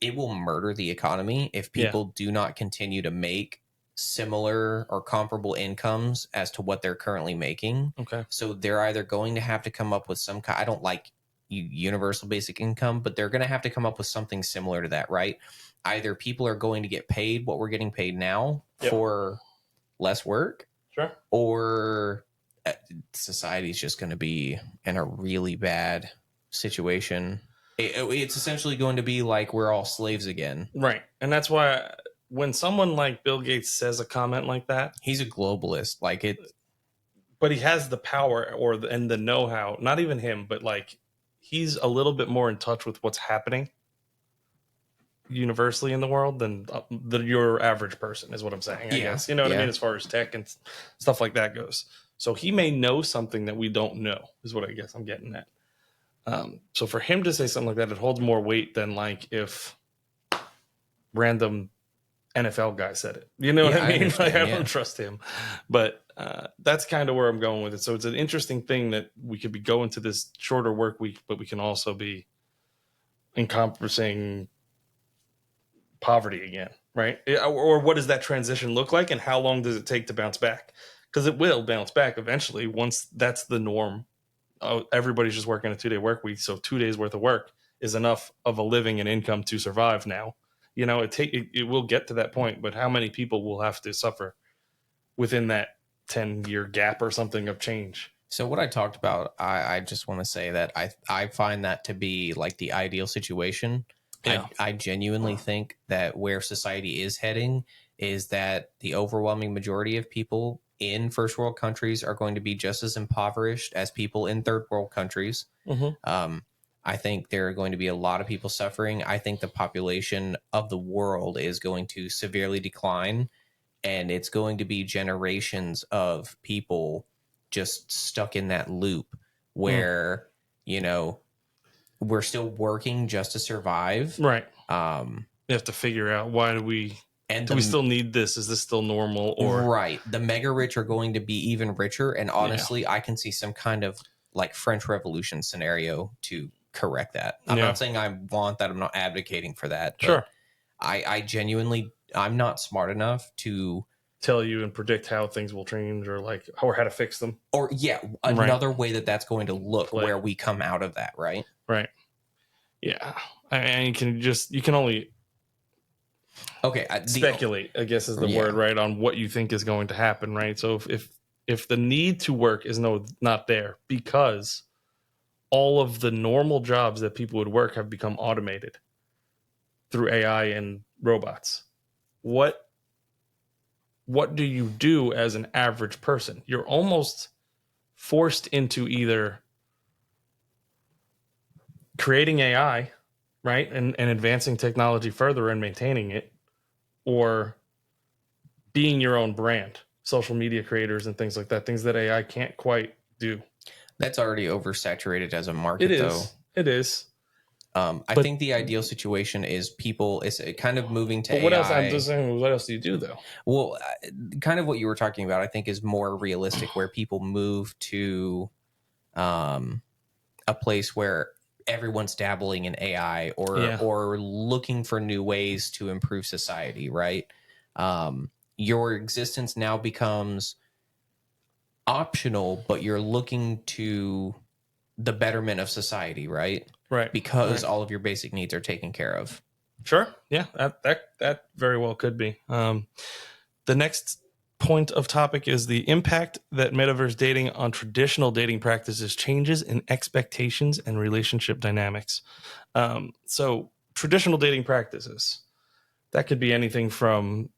It will murder the economy if people do not continue to make similar or comparable incomes as to what they're currently making. Okay. So they're either going to have to come up with some kind, I don't like universal basic income, but they're going to have to come up with something similar to that, right? Either people are going to get paid what we're getting paid now for less work. Sure. Or society is just going to be in a really bad situation. It's essentially going to be like we're all slaves again. Right. And that's why when someone like Bill Gates says a comment like that, he's a globalist. But he has the power and the know-how, not even him, but like he's a little bit more in touch with what's happening universally in the world than your average person is what I'm saying, I guess. You know what I mean? As far as tech and stuff like that goes. So he may know something that we don't know is what I guess I'm getting at. So for him to say something like that, it holds more weight than like if random NFL guy said it. You know what I mean? I don't trust him. But that's kind of where I'm going with it. So it's an interesting thing that we could be going to this shorter work week, but we can also be encompassing poverty again, right? Or what does that transition look like, and how long does it take to bounce back? Because it will bounce back eventually once that's the norm. Everybody's just working a 2 day work week, so 2 days worth of work is enough of a living and income to survive now. It will get to that point, but how many people will have to suffer within that 10-year gap or something of change? So what I talked about, I just want to say that I find that to be like the ideal situation. Yeah. I genuinely think that where society is heading is that the overwhelming majority of people in first world countries are going to be just as impoverished as people in third world countries. Mm-hmm. I think there are going to be a lot of people suffering. I think the population of the world is going to severely decline, and it's going to be generations of people just stuck in that loop where, we're still working just to survive. Right. You have to figure out why do we still need this? Is this still normal? Or right. The mega rich are going to be even richer. And honestly, I can see some kind of like French Revolution scenario to correct that. I'm not saying I want that. I'm not advocating for that. But sure. I genuinely, I'm not smart enough to tell you and predict how things will change or how to fix them. Or another way that's going to look where we come out of that. Right. Right. Yeah. And you can only Okay, speculate, I guess is the word, right, on what you think is going to happen, right? So if the need to work is not there because all of the normal jobs that people would work have become automated through AI and robots, what do you do as an average person? You're almost forced into either creating AI, right, and advancing technology further and maintaining it, or being your own brand, social media creators and things like that, things that AI can't quite do. That's already oversaturated as a market, though. It is. I think the ideal situation is people is kind of moving to but what AI. else? I'm just saying, what else do you do though? Well, kind of what you were talking about, I think, is more realistic, where people move to a place where everyone's dabbling in AI or looking for new ways to improve society, right? Your existence now becomes optional, but you're looking to the betterment of society, right? Right. Because all of your basic needs are taken care of. Sure. Yeah, that very well could be. The next point of topic is the impact that metaverse dating on traditional dating practices changes in expectations and relationship dynamics. So traditional dating practices, that could be anything from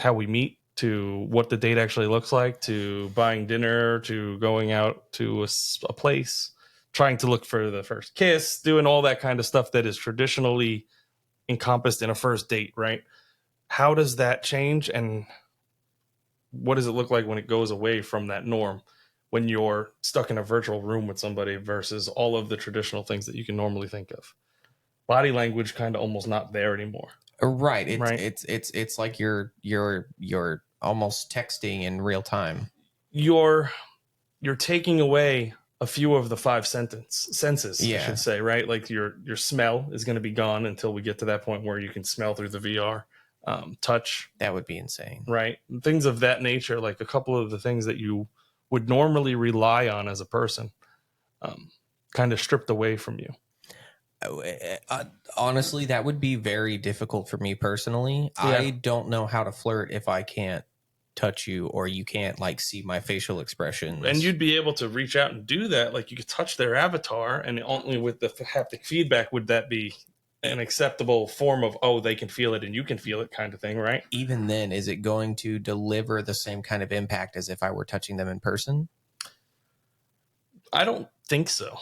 how we meet to what the date actually looks like, to buying dinner, to going out to a place, trying to look for the first kiss, doing all that kind of stuff that is traditionally encompassed in a first date, right? How does that change, and what does it look like when it goes away from that norm, when you're stuck in a virtual room with somebody versus all of the traditional things that you can normally think of? Body language kind of almost not there anymore. Right. It's like you're almost texting in real time. You're taking away a few of the five senses, I should say, right? Like your smell is going to be gone until we get to that point where you can smell through the VR. Touch, that would be insane, right? Things of that nature, like a couple of the things that you would normally rely on as a person, kind of stripped away from you. Honestly, that would be very difficult for me personally. Yeah. I don't know how to flirt if I can't touch you or you can't like see my facial expressions. And you'd be able to reach out and do that. Like you could touch their avatar, and only with the haptic feedback would that be an acceptable form of, oh, they can feel it and you can feel it kind of thing, right? Even then, is it going to deliver the same kind of impact as if I were touching them in person? I don't think so.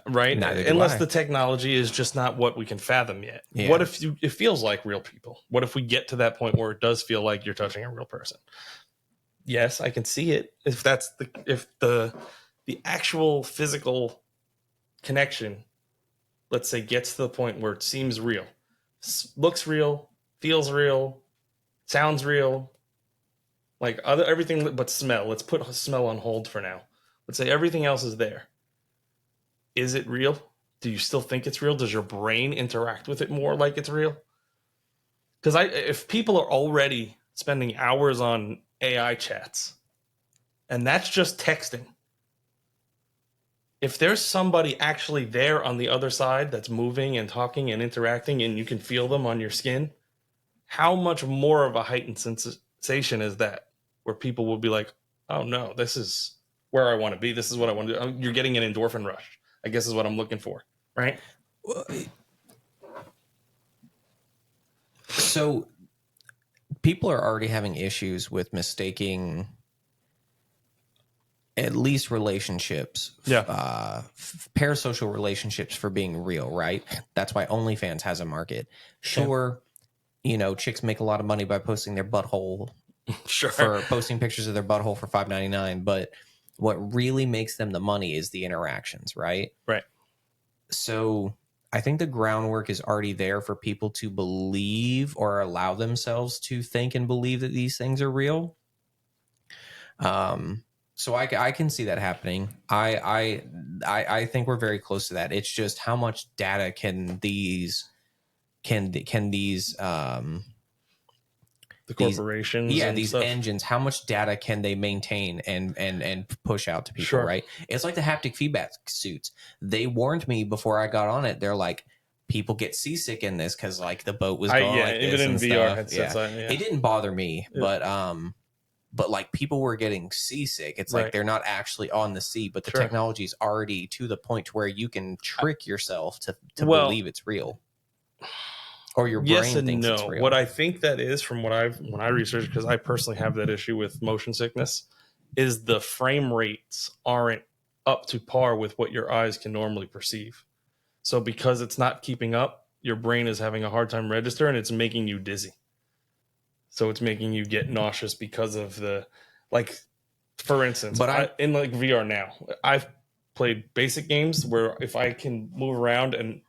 Right? Unless the technology is just not what we can fathom yet. Yeah. What if it feels like real people? What if we get to that point where it does feel like you're touching a real person? Yes, I can see it. If the actual physical connection, let's say, gets to the point where it seems real, looks real, feels real, sounds real, like everything but smell. Let's put smell on hold for now. Let's say everything else is there. Is it real? Do you still think it's real? Does your brain interact with it more like it's real? Because if people are already spending hours on AI chats, and that's just texting, if there's somebody actually there on the other side that's moving and talking and interacting and you can feel them on your skin, how much more of a heightened sensation is that, where people will be like, oh no, this is where I want to be. This is what I want to do. You're getting an endorphin rush, I guess, is what I'm looking for, right? So people are already having issues with mistaking at least relationships, parasocial relationships, for being real, right? That's why OnlyFans has a market. Sure, chicks make a lot of money by posting their butthole, for posting pictures of their butthole for $5.99, but what really makes them the money is the interactions, right? Right. So I think the groundwork is already there for people to believe or allow themselves to think and believe that these things are real. So I can see that happening. I think we're very close to that. It's just how much data can these the corporations, these engines, how much data can they maintain and push out to people, right? It's like the haptic feedback suits. They warned me before I got on it. They're like, people get seasick in this because like the boat was going like even this in and VR stuff. headsets. It didn't bother me, but like people were getting seasick. It's like they're not actually on the sea, but the technology is already to the point to where you can trick yourself to believe it's real, or your brain thinks it's real. What I think that is, from when I researched, because I personally have that issue with motion sickness, is the frame rates aren't up to par with what your eyes can normally perceive. So because it's not keeping up, your brain is having a hard time register, and it's making you dizzy. So it's making you get nauseous because of the, like, for instance, in like VR now, I've played basic games where if I can move around and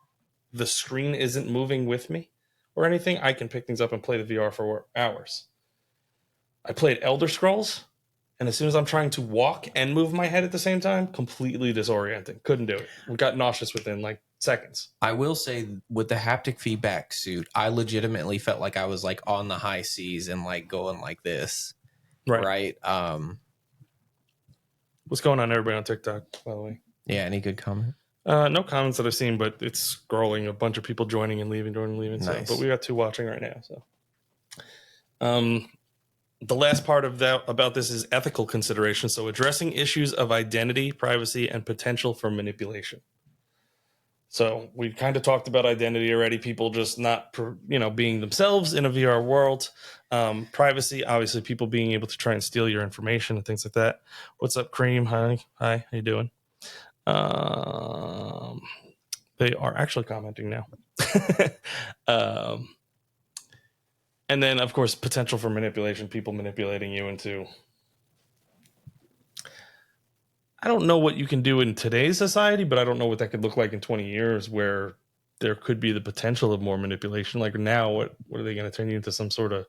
the screen isn't moving with me or anything, I can pick things up and play the VR for hours. I played Elder Scrolls, and as soon as I'm trying to walk and move my head at the same time, completely disorienting. Couldn't do it. We got nauseous within like seconds. I will say with the haptic feedback suit, I legitimately felt like I was like on the high seas and like going like this. Right. What's going on, everybody on TikTok, by the way? Yeah, any good comment? No comments that I've seen, but it's scrolling a bunch of people joining and leaving, joining and leaving. Nice. So, but we got 2 watching right now. So, the last part of that about this is ethical considerations. So, addressing issues of identity, privacy, and potential for manipulation. So, we've kind of talked about identity already. People just not, being themselves in a VR world. Privacy, obviously, people being able to try and steal your information and things like that. What's up, Cream? Hi, how you doing? They are actually commenting now. And then, of course, potential for manipulation, people manipulating you into... I don't know what you can do in today's society, but I don't know what that could look like in 20 years where there could be the potential of more manipulation. Like now, what are they going to turn you into, some sort of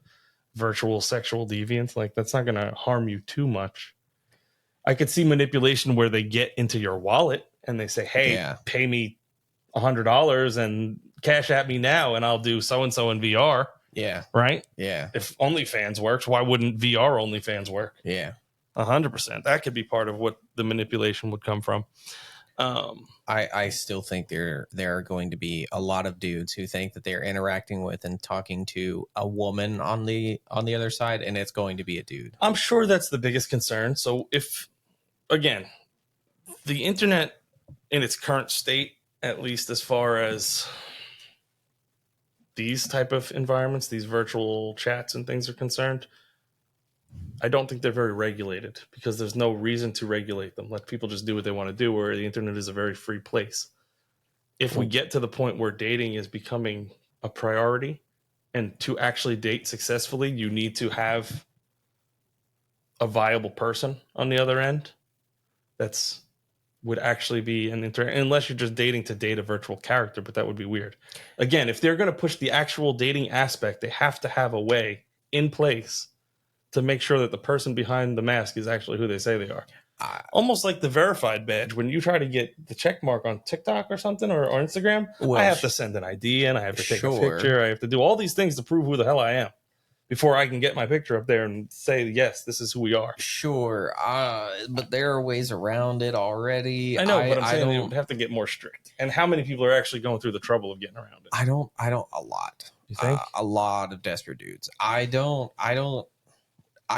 virtual sexual deviant? Like, that's not going to harm you too much. I could see manipulation where they get into your wallet and they say, hey, pay me $100 and cash at me now and I'll do so-and-so in VR. Yeah. Right? Yeah. If OnlyFans works, why wouldn't VR OnlyFans work? Yeah. 100%. That could be part of what the manipulation would come from. I still think there are going to be a lot of dudes who think that they're interacting with and talking to a woman on the other side, and it's going to be a dude. I'm sure that's the biggest concern. So if, again, the internet in its current state, at least as far as these type of environments, these virtual chats and things are concerned, I don't think they're very regulated because there's no reason to regulate them. Let people just do what they want to do, where the internet is a very free place. If we get to the point where dating is becoming a priority, and to actually date successfully, you need to have a viable person on the other end that's would actually be an unless you're just dating to date a virtual character, but that would be weird. Again, if they're going to push the actual dating aspect, they have to have a way in place to make sure that the person behind the mask is actually who they say they are. Almost like the verified badge. When you try to get the check mark on TikTok or something or Instagram, I have to send an ID in, I have to take a picture, I have to do all these things to prove who the hell I am before I can get my picture up there and say, yes, this is who we are. Sure. But there are ways around it already. I know, but I'm saying they would have to get more strict. And how many people are actually going through the trouble of getting around it? I don't, a lot. You think? A lot of desperate dudes. I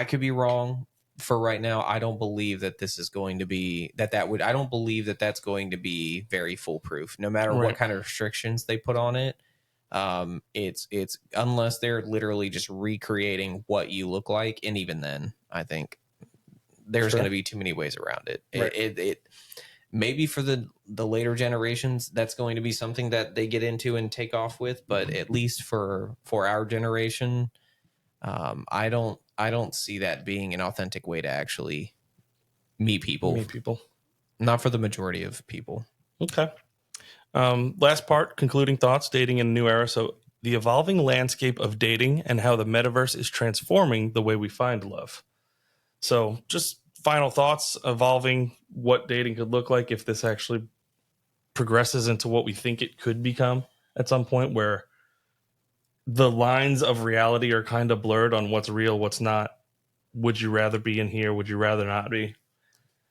could be wrong for right now. I don't believe that this is going to be, I don't believe that that's going to be very foolproof, no matter what kind of restrictions they put on it. It's unless they're literally just recreating what you look like, and even then, I think there's going to be too many ways around it. It maybe for the later generations, that's going to be something that they get into and take off with. But at least for our generation, I don't see that being an authentic way to actually meet people. Not for the majority of people. Okay. Last part, concluding thoughts, dating in a new era. So the evolving landscape of dating and how the metaverse is transforming the way we find love. So just final thoughts, evolving what dating could look like if this actually progresses into what we think it could become at some point, where the lines of reality are kind of blurred on what's real, what's not. Would you rather be in here? Would you rather not be?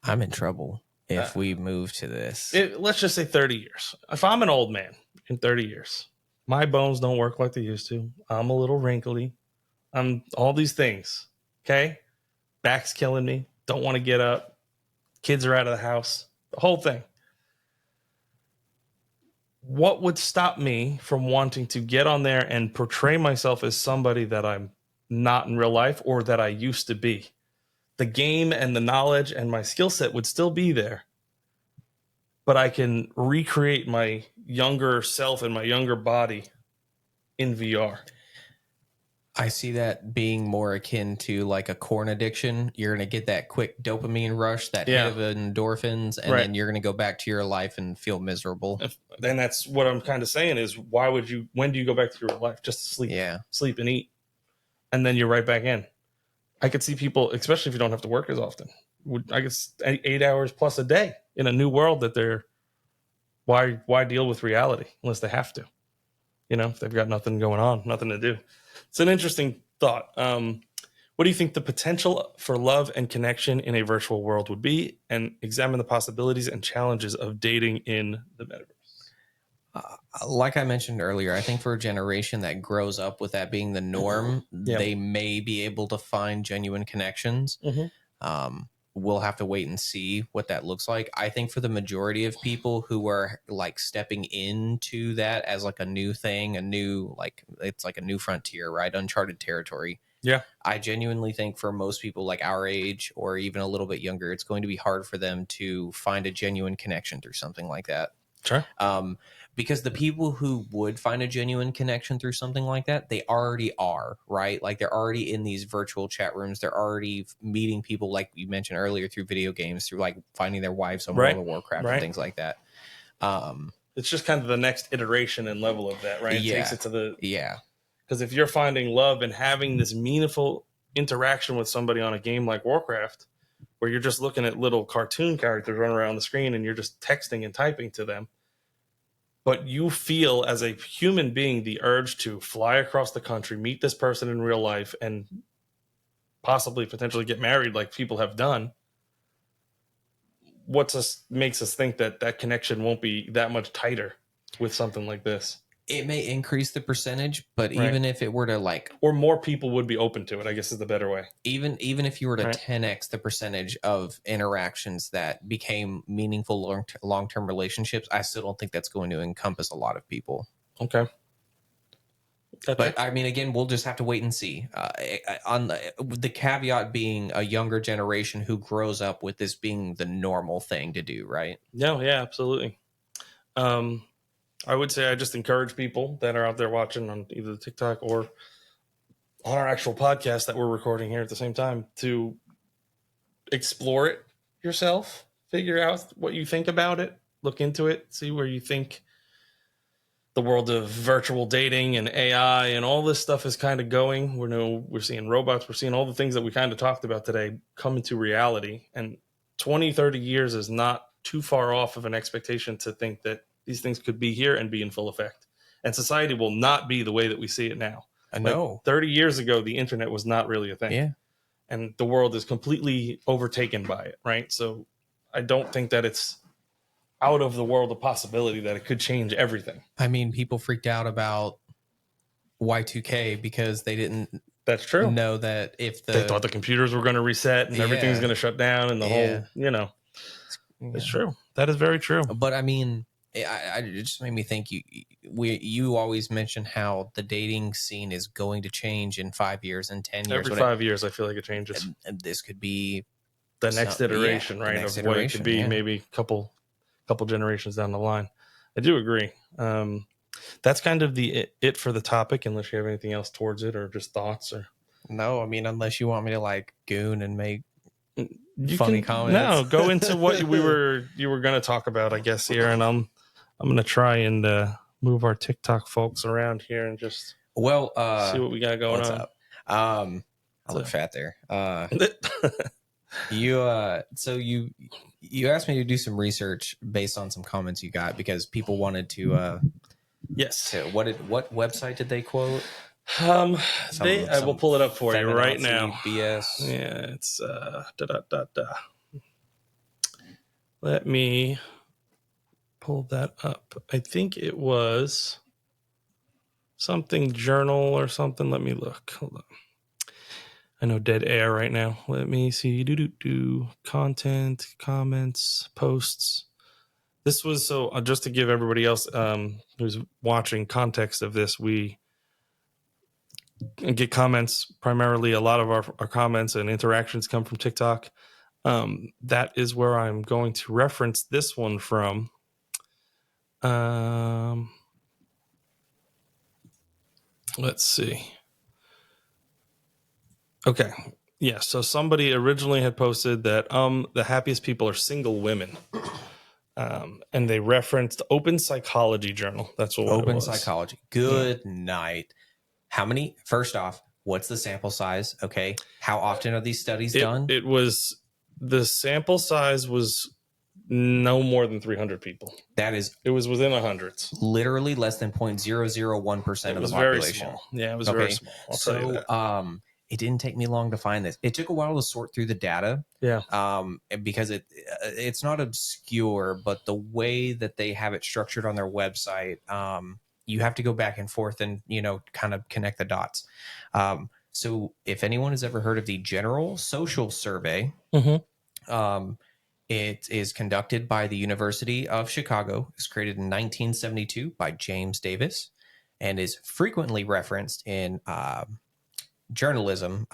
I'm in trouble if we move to this. Let's just say 30 years. If I'm an old man in 30 years. My bones don't work like they used to. I'm a little wrinkly. I'm all these things. Okay? Back's killing me. Don't want to get up. Kids are out of the house. The whole thing. What would stop me from wanting to get on there and portray myself as somebody that I'm not in real life or that I used to be? The game and the knowledge and my skill set would still be there, but I can recreate my younger self and my younger body in VR. I see that being more akin to like a corn addiction. You're going to get that quick dopamine rush, that hit of endorphins, and then you're going to go back to your life and feel miserable. Then that's what I'm kind of saying is, when do you go back to your life? Just to sleep and eat. And then you're right back in. I could see people, especially if you don't have to work as often, I guess 8 hours plus a day in a new world that why deal with reality unless they have to, if they've got nothing going on, nothing to do. It's an interesting thought. What do you think the potential for love and connection in a virtual world would be, and examine the possibilities and challenges of dating in the metaverse? Like I mentioned earlier, I think for a generation that grows up with that being the norm, they may be able to find genuine connections. We'll have to wait and see what that looks like. I think for the majority of people who are like stepping into that as like a new thing, it's like a new frontier, right? Uncharted territory. Yeah. I genuinely think for most people like our age or even a little bit younger, it's going to be hard for them to find a genuine connection through something like that. Sure. Because the people who would find a genuine connection through something like that, they already are, right? Like they're already in these virtual chat rooms. They're already meeting people, like you mentioned earlier, through video games, through like finding their wives on World of Warcraft and things like that. It's just kind of the next iteration and level of that, right? It takes it to the... Yeah. Because if you're finding love and having this meaningful interaction with somebody on a game like Warcraft, where you're just looking at little cartoon characters running around the screen and you're just texting and typing to them, but you feel as a human being the urge to fly across the country, meet this person in real life, and possibly potentially get married like people have done, makes us think that connection won't be that much tighter with something like this? It may increase the percentage, but even if it were to or more people would be open to it, I guess is the better way. Even if you were to 10x the percentage of interactions that became meaningful long-term relationships, I still don't think that's going to encompass a lot of people. Okay. But I mean, again, we'll just have to wait and see. On the caveat being a younger generation who grows up with this being the normal thing to do, right? No, yeah, absolutely. I would say I just encourage people that are out there watching on either TikTok or on our actual podcast that we're recording here at the same time to explore it yourself, figure out what you think about it, look into it, see where you think the world of virtual dating and AI and all this stuff is kind of going. We're seeing robots, we're seeing all the things that we kind of talked about today come into reality. And 20, 30 years is not too far off of an expectation to think that these things could be here and be in full effect. And society will not be the way that we see it now. I know. 30 years ago, the internet was not really a thing. Yeah. And the world is completely overtaken by it, right? So I don't think that it's out of the world of possibility that it could change everything. I mean, people freaked out about Y2K because they didn't That's true. know that if they thought the computers were going to reset and everything's going to shut down and the whole, It's true. That is very true. But I mean, it just made me think. You always mention how the dating scene is going to change in 5 years and 10 years. Every 5 years, I feel like it changes. And this could be the next iteration, right? Of what it could be, maybe a couple generations down the line. I do agree. That's kind of it for the topic. Unless you have anything else towards it, or just thoughts, or no. I mean, unless you want me to goon and make funny comments. No, go into what you were going to talk about, I guess, here, and I'm going to try and move our TikTok folks around here and just see what we got going on. Up? I look fat there. You asked me to do some research based on some comments you got because people wanted to. Yes. What website did they quote? I will pull it up for you right now. BS. Yeah, it's Let me pull that up. I think it was something journal or something. Let me look. Hold on. I know dead air right now. Let me see. Content, comments, posts. This was so just to give everybody else who's watching context of this, we get comments primarily. A lot of our comments and interactions come from TikTok. That is where I'm going to reference this one from. Let's see. Okay. Yeah. So somebody originally had posted that the happiest people are single women. And they referenced Open Psychology Journal. That's what Open it was. Psychology. Good night. How many? First off, what's the sample size? Okay. How often are these studies done? It was the sample size was no more than 300 people. It was within the hundreds. Literally less than 0.001% of the population. Very small. Yeah, it was very small. I'll tell you that. It didn't take me long to find this. It took a while to sort through the data. Yeah. Because it's not obscure, but the way that they have it structured on their website, you have to go back and forth and, kind of connect the dots. So if anyone has ever heard of the General Social Survey, it is conducted by the University of Chicago. It was created in 1972 by James Davis and is frequently referenced in journalism,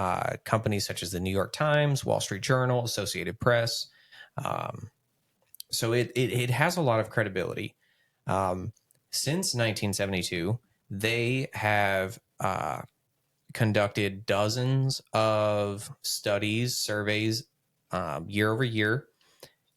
companies such as the New York Times, Wall Street Journal, Associated Press. So it has a lot of credibility. Since 1972, they have conducted dozens of studies, surveys, year over year.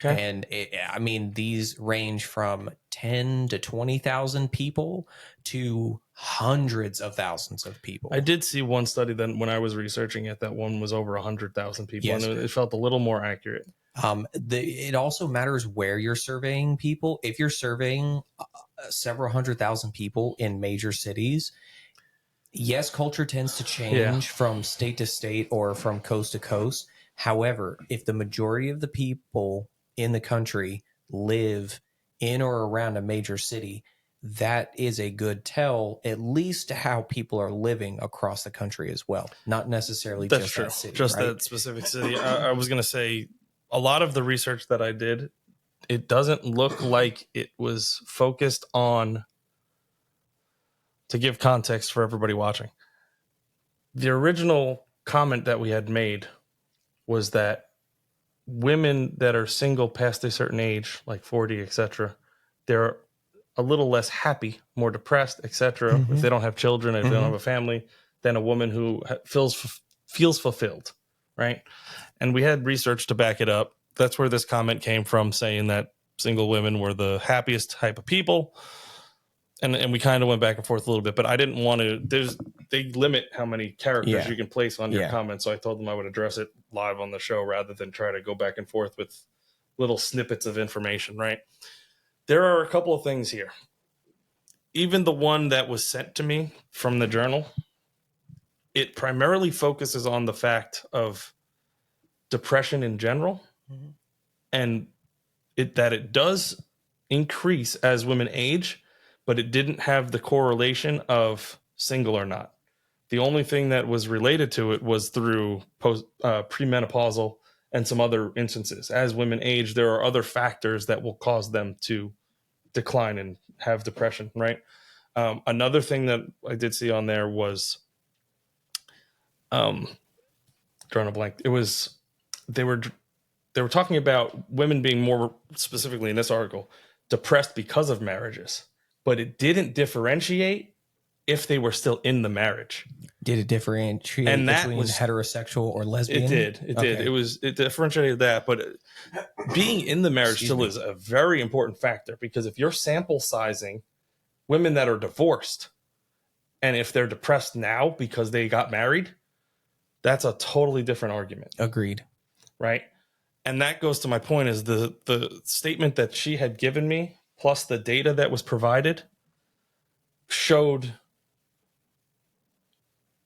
Okay. And these range from 10 to 20,000 people to hundreds of thousands of people. I did see one study that when I was researching it, that one was over 100,000 people. Yes. And it felt a little more accurate. It also matters where you're surveying people. If you're surveying several 100,000 people in major cities, yes, culture tends to change from state to state or from coast to coast. However, if the majority of the people in the country live in or around a major city, that is a good tell, at least to how people are living across the country as well. Not necessarily just that city. Just that specific city. I was going to say, a lot of the research that I did, it doesn't look like it was focused on, to give context for everybody watching, the original comment that we had made was that women that are single past a certain age, like 40, etc., they're a little less happy, more depressed, etc., if they don't have children, if they don't have a family, than a woman who feels fulfilled, right? And we had research to back it up. That's where this comment came from, saying that single women were the happiest type of people. And we kind of went back and forth a little bit, but I didn't want to. They limit how many characters you can place on your comment, so I told them I would address it live on the show rather than try to go back and forth with little snippets of information, right? There are a couple of things here. Even the one that was sent to me from the journal, it primarily focuses on the fact of depression in general, and that it does increase as women age, but it didn't have the correlation of single or not. The only thing that was related to it was through premenopausal and some other instances. As women age, there are other factors that will cause them to decline and have depression, right? Another thing that I did see on there was, drawing a blank. It was they were talking about women being more specifically in this article depressed because of marriages, but it didn't differentiate if they were still in the marriage. Did it differentiate and that between heterosexual or lesbian? It did. It differentiated that, but being in the marriage is a very important factor, because if you're sample sizing women that are divorced, and if they're depressed now because they got married, that's a totally different argument. Agreed. Right? And that goes to my point, is the statement that she had given me, plus the data that was provided, showed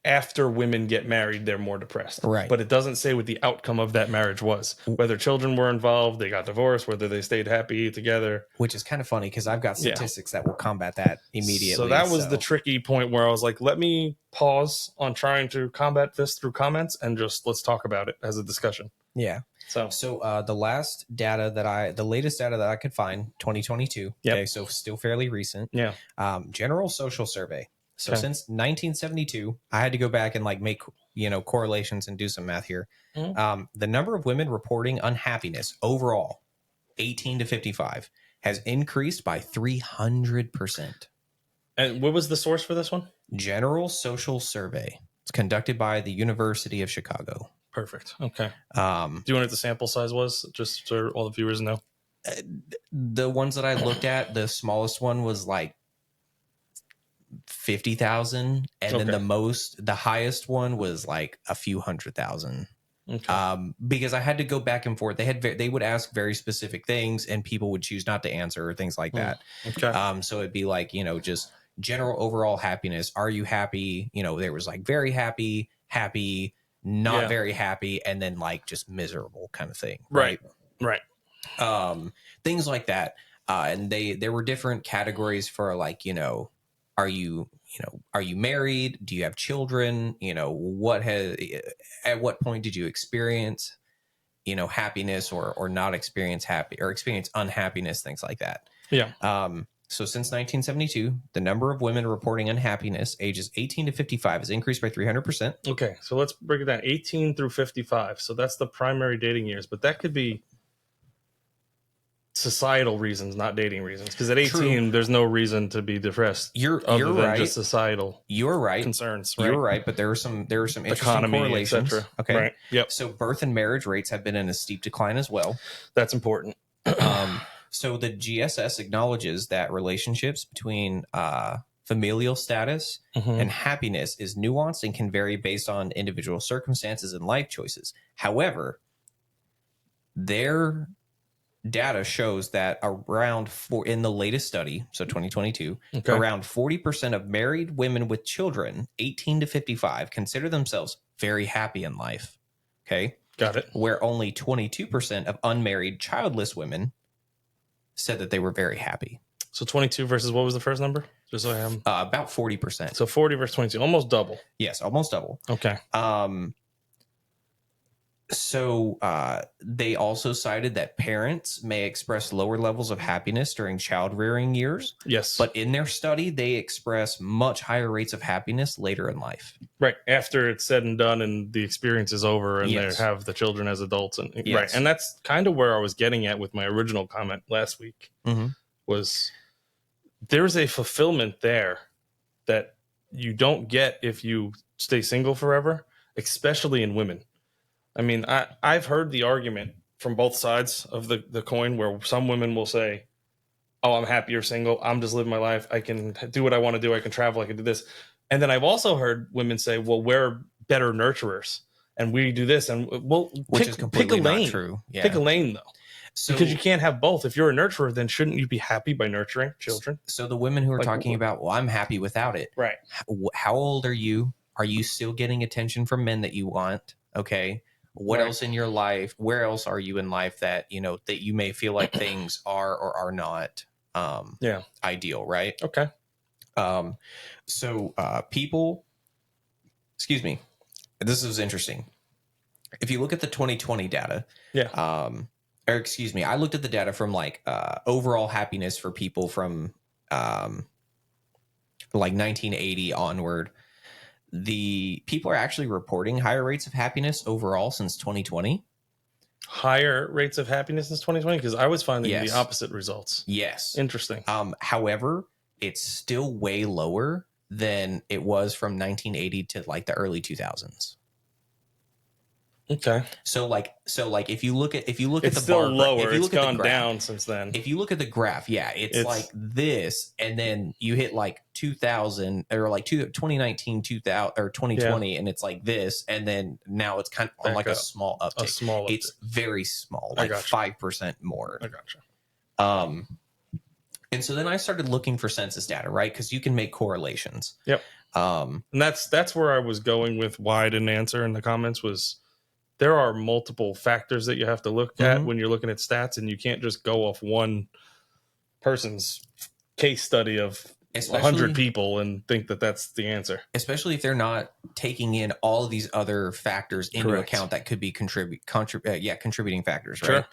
after women get married, they're more depressed. Right. But it doesn't say what the outcome of that marriage was. Whether children were involved, they got divorced, whether they stayed happy together. Which is kind of funny because I've got statistics that will combat that immediately. So that was the tricky point where I was like, let me pause on trying to combat this through comments and just let's talk about it as a discussion. Yeah. So the latest data that I could find, 2022. Yep. Okay, so still fairly recent. Yeah. General Social Survey. So since 1972, I had to go back and like make correlations and do some math here. Mm-hmm. The number of women reporting unhappiness overall, 18 to 55, has increased by 300%. And what was the source for this one? General Social Survey. It's conducted by the University of Chicago. Perfect. Okay. Do you know what the sample size was, just so all the viewers know? The ones that I looked at, the smallest one was like 50,000, and then the highest one was like a few 100,000. Okay. Because I had to go back and forth. They would ask very specific things, and people would choose not to answer or things like that. Okay. So it'd be like just general overall happiness. Are you happy? There was like very happy, not very happy, and then like just miserable kind of thing. Right. Things like that. And there were different categories for like are you married? Do you have children? At what point did you experience, happiness or not experience happy or experience unhappiness, things like that. Yeah. So since 1972, the number of women reporting unhappiness ages 18 to 55 has increased by 300%. Okay. So let's break it down. 18 through 55. So that's the primary dating years, but that could be societal reasons, not dating reasons, because at 18 there's no reason to be depressed. You're right. Just societal. You're right. Concerns. Right? You're right, but there are some interesting economy, correlations. Okay. Right. Yep. So birth and marriage rates have been in a steep decline as well. That's important. So the GSS acknowledges that relationships between familial status and happiness is nuanced and can vary based on individual circumstances and life choices. However, their data shows that in the latest study, so 2022, around 40% of married women with children, 18 to 55, consider themselves very happy in life. Okay. Got it. Where only 22% of unmarried childless women said that they were very happy. So 22 versus what was the first number? Just so I am about 40%. So 40 versus 22, almost double. Yes, almost double. Okay. So they also cited that parents may express lower levels of happiness during child rearing years. Yes. But in their study, they express much higher rates of happiness later in life. Right. After it's said and done and the experience is over and they have the children as adults. Right. And that's kind of where I was getting at with my original comment last week was there's a fulfillment there that you don't get if you stay single forever, especially in women. I mean, I've heard the argument from both sides of the coin where some women will say, oh, I'm happier single. I'm just living my life. I can do what I want to do. I can travel. I can do this. And then I've also heard women say, well, we're better nurturers and we do this. And well, which is completely pick a lane. Not true. Yeah. Pick a lane, though. So, because you can't have both. If you're a nurturer, then shouldn't you be happy by nurturing children? So the women who are talking about, well, I'm happy without it. Right. How old are you? Are you still getting attention from men that you want? Okay. What else in your life? Where else are you in life that that you may feel like things are or are not ideal, right? Okay. So people, excuse me, this is interesting. If you look at the 2020 data, or excuse me, I looked at the data from like overall happiness for people from like 1980 onward. The people are actually reporting higher rates of happiness overall since 2020. Higher rates of happiness since 2020? Because I was finding the opposite results. Yes. Interesting. However, it's still way lower than it was from 1980 to like the early 2000s. Okay. So like if you look at the still bar, lower. If you look it's at gone the graph, down since then. If you look at the graph, it's like this, and then you hit like 2000 or like 2019, 2000 or 2020, and it's like this, and then now it's kind of on like a small uptick. It's very small, like 5% more. I gotcha. And so then I started looking for census data, right? Because you can make correlations. Yep. And that's where I was going with why I didn't answer in the comments was there are multiple factors that you have to look at when you're looking at stats, and you can't just go off one person's case study of 100 people and think that that's the answer. Especially if they're not taking in all of these other factors into account that could be contributing factors, right?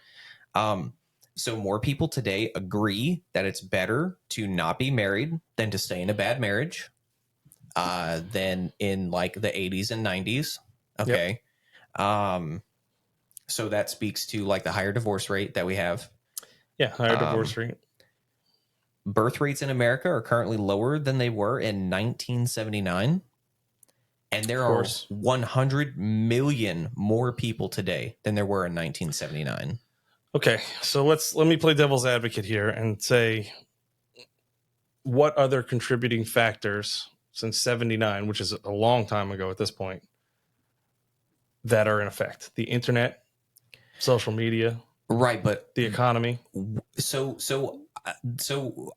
Sure. So more people today agree that it's better to not be married than to stay in a bad marriage than in like the 80s and 90s. Okay. Yep. So that speaks to like the higher divorce rate that we have. Yeah, higher divorce rate. Birth rates in America are currently lower than they were in 1979. And there are 100 million more people today than there were in 1979. Okay, so let me play devil's advocate here and say what other contributing factors since 79, which is a long time ago at this point, that are in effect? The internet, social media, right? But the economy. So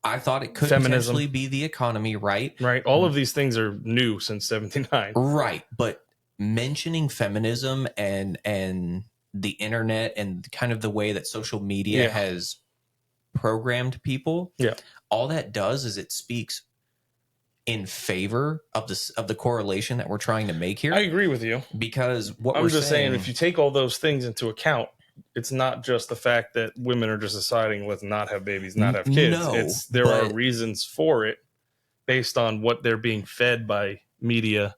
I thought it could potentially be the economy, right? Right. All of these things are new since 79. Right. But mentioning feminism and the internet and kind of the way that social media has programmed people, all that does is it speaks in favor of the correlation that we're trying to make here. I agree with you. Because I'm just saying if you take all those things into account, it's not just the fact that women are just deciding let's not have babies, not have kids. No, there are reasons for it based on what they're being fed by media,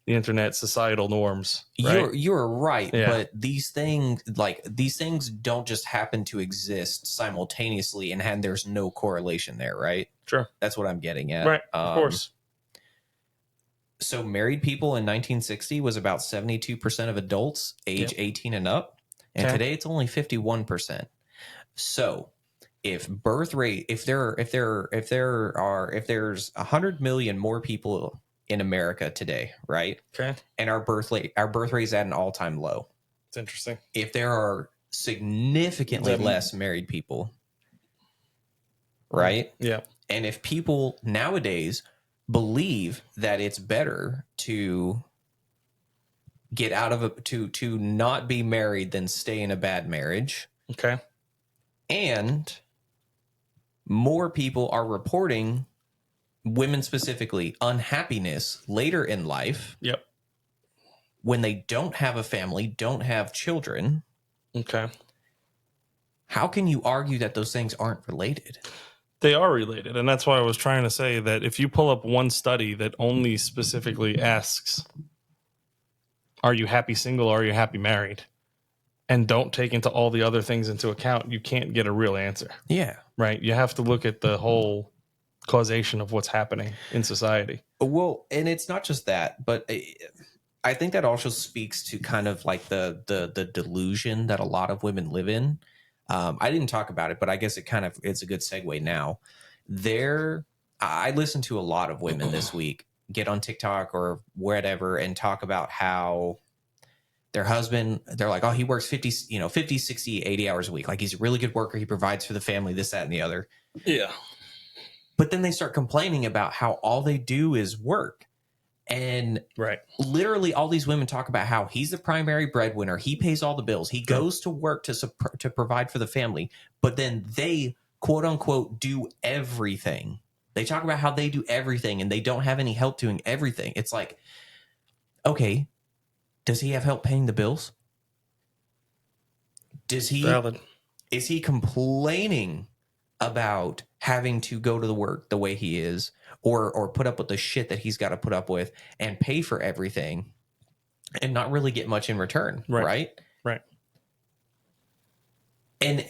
the internet, societal norms. Right? You're right, but these things don't just happen to exist simultaneously, and there's no correlation there, right? Sure, that's what I'm getting at. Right, of course. So married people in 1960 was about 72% of adults age 18 and up. And today it's only 51%. So if there's 100 million more people in America today, right? Okay. And our birth rate is at an all-time low. It's interesting. If there are significantly less married people, right? Yeah. And if people nowadays believe that it's better to get out of to not be married than stay in a bad marriage. Okay. And more people are reporting, women specifically, unhappiness later in life. Yep. When they don't have a family, don't have children. Okay. How can you argue that those things aren't related? They are related. And that's why I was trying to say that if you pull up one study that only specifically asks, are you happy single or are you happy married? And don't take into all the other things into account, you can't get a real answer. Yeah. Right? You have to look at the whole causation of what's happening in society. Well, and it's not just that, but I think that also speaks to kind of like the delusion that a lot of women live in. I didn't talk about it, but I guess it's a good segue now. I listened to a lot of women this week get on TikTok or whatever and talk about how their husband, they're like, oh, he works 50, 60, 80 hours a week. Like he's a really good worker. He provides for the family, this, that, and the other. Yeah. But then they start complaining about how all they do is work. And literally all these women talk about how he's the primary breadwinner. He pays all the bills. He goes to work to provide for the family. But then they, quote unquote, do everything. They talk about how they do everything and they don't have any help doing everything. It's like, okay, does he have help paying the bills? Is he complaining about having to go to the work the way he is or put up with the shit that he's got to put up with and pay for everything and not really get much in return, right? Right. And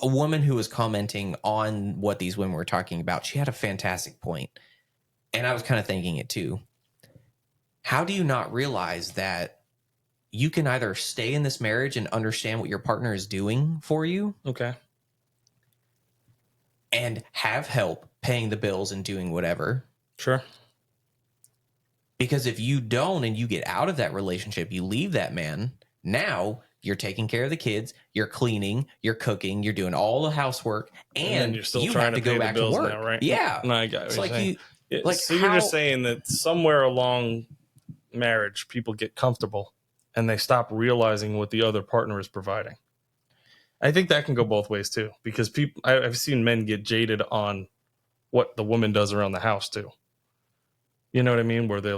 a woman who was commenting on what these women were talking about, she had a fantastic point. And I was kind of thinking it too. How do you not realize that you can either stay in this marriage and understand what your partner is doing for you? Okay. And have help paying the bills and doing whatever. Sure. Because if you don't and you get out of that relationship, you leave that man, now you're taking care of the kids, you're cleaning, you're cooking, you're doing all the housework, and you're still you trying have to pay go the back to bills work. now, right? Yeah. No, I got what It's you're like saying. So how, you're just saying that somewhere along marriage, people get comfortable and they stop realizing what the other partner is providing. I think that can go both ways too, because I've seen men get jaded on what the woman does around the house too. You know what I mean? Where they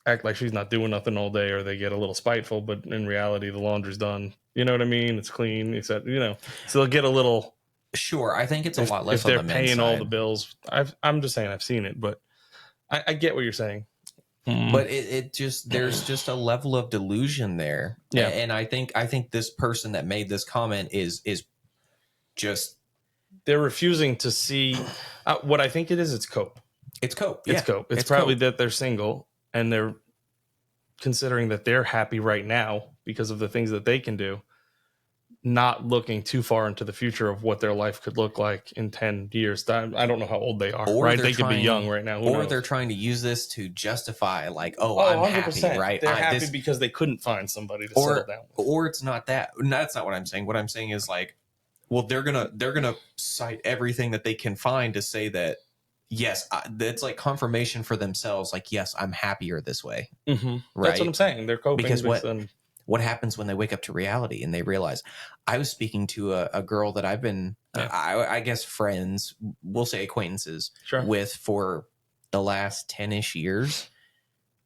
act like she's not doing nothing all day, or they get a little spiteful, but in reality, the laundry's done. You know what I mean? It's clean, except, so they'll get a little. Sure, I think it's a lot less if they're on the men's paying side. all the bills. I'm just saying I've seen it, but I get what you're saying. But it just, there's just a level of delusion there. Yeah. And I think this person that made this comment is just, they're refusing to see what I think it is. It's cope. It's cope. It's Yeah. cope. It's probably cope. that they're single and they're considering that they're happy right now because of the things that they can do, not looking too far into the future of what their life could look like in 10 years time. I don't know how old they are, right? They could be young right now. Who knows? They're trying to use this to justify, like, I'm 100%. happy, right? They're happy because they couldn't find somebody to settle down with. Or it's not that. That's not what I'm saying. What I'm saying is, like, well, they're gonna cite everything that they can find to say that, yes, that's like confirmation for themselves. Like, yes, I'm happier this way. Mm-hmm. Right? That's what I'm saying. They're coping because what happens when they wake up to reality and they realize, I was speaking to a girl that I've been, I guess friends, we'll say acquaintances, with for the last 10-ish years.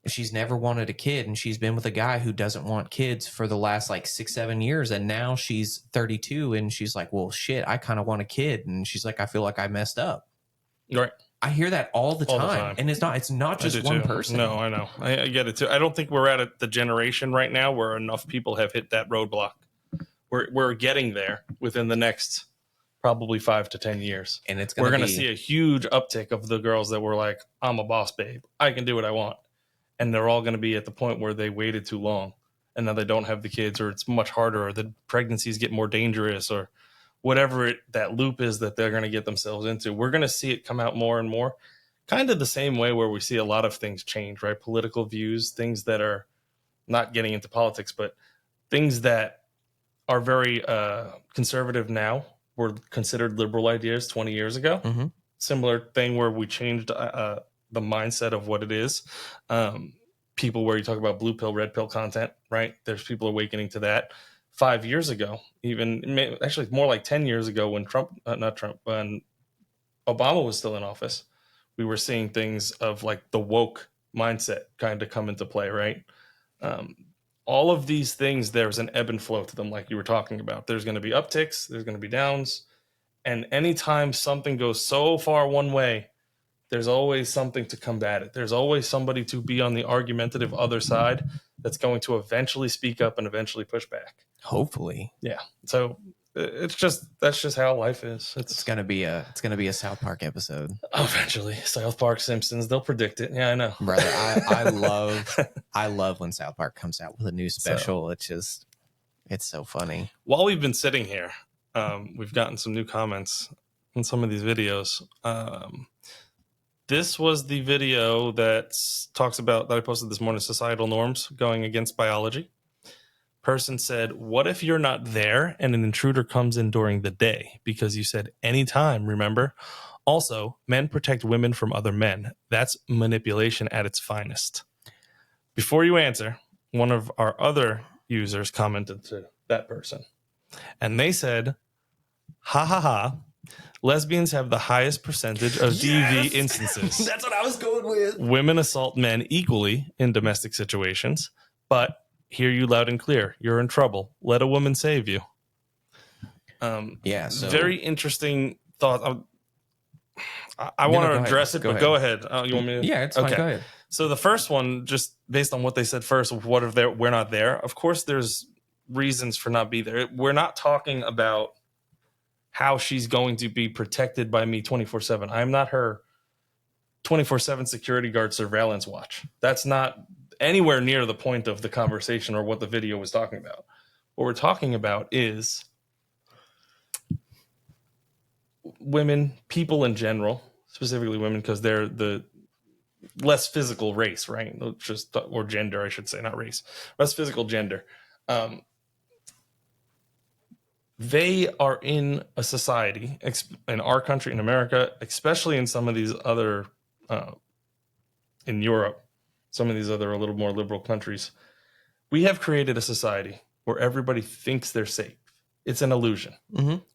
She's never wanted a kid, and she's been with a guy who doesn't want kids for the last like 6-7 years. And now she's 32 and she's like, well, shit, I kind of want a kid. And she's like, I feel like I messed up. Right. I hear that all the time. And it's not just one person. No, I know. I get it too. I don't think we're at the generation right now where enough people have hit that roadblock. We're getting there within the next probably 5 to 10 years. And we're going to see a huge uptick of the girls that were like, I'm a boss babe. I can do what I want. And they're all going to be at the point where they waited too long and now they don't have the kids, or it's much harder, or the pregnancies get more dangerous, or whatever that loop is that they're going to get themselves into. We're going to see it come out more and more, kind of the same way where we see a lot of things change, right? Political views, things that are not getting into politics, but things that are very conservative now were considered liberal ideas 20 years ago. Mm-hmm. Similar thing where we changed the mindset of what it is. People where you talk about blue pill, red pill content, right? There's people awakening to that. 5 years ago, even actually more like 10 years ago, when when Obama was still in office, we were seeing things of like the woke mindset kind of come into play, right? All of these things, there's an ebb and flow to them, like you were talking about. There's going to be upticks, there's going to be downs, and anytime something goes so far one way, there's always something to combat it. There's always somebody to be on the argumentative other side that's going to eventually speak up and eventually push back. Hopefully. Yeah. So that's just how life is. It's gonna be a South Park episode. Eventually. South Park, Simpsons, they'll predict it. Yeah, I know. Brother, I love when South Park comes out with a new special. It's so funny. While we've been sitting here, we've gotten some new comments in some of these videos. This was the video that talks about, that I posted this morning, societal norms going against biology. Person said, what if you're not there and an intruder comes in during the day? Because you said anytime, remember? Also, men protect women from other men. That's manipulation at its finest. Before you answer, one of our other users commented to that person. And they said, ha ha ha. Lesbians have the highest percentage of DV instances. That's what I was going with. Women assault men equally in domestic situations, but hear you loud and clear. You're in trouble. Let a woman save you. Very interesting thought. I want to address it, but go ahead. You want me to? Yeah, it's fine. Go ahead. So the first one, just based on what they said first, what if we're not there? Of course, there's reasons for not be there. We're not talking about how she's going to be protected by me 24/7. I'm not her 24/7 security guard surveillance watch. That's not anywhere near the point of the conversation or what the video was talking about. What we're talking about is women, people in general, specifically women, because they're the less physical race, right? Or gender, I should say, not race. Less physical gender. They are in a society in our country, in America, especially in some of these other, in Europe, some of these other a little more liberal countries. We have created a society where everybody thinks they're safe. It's an illusion.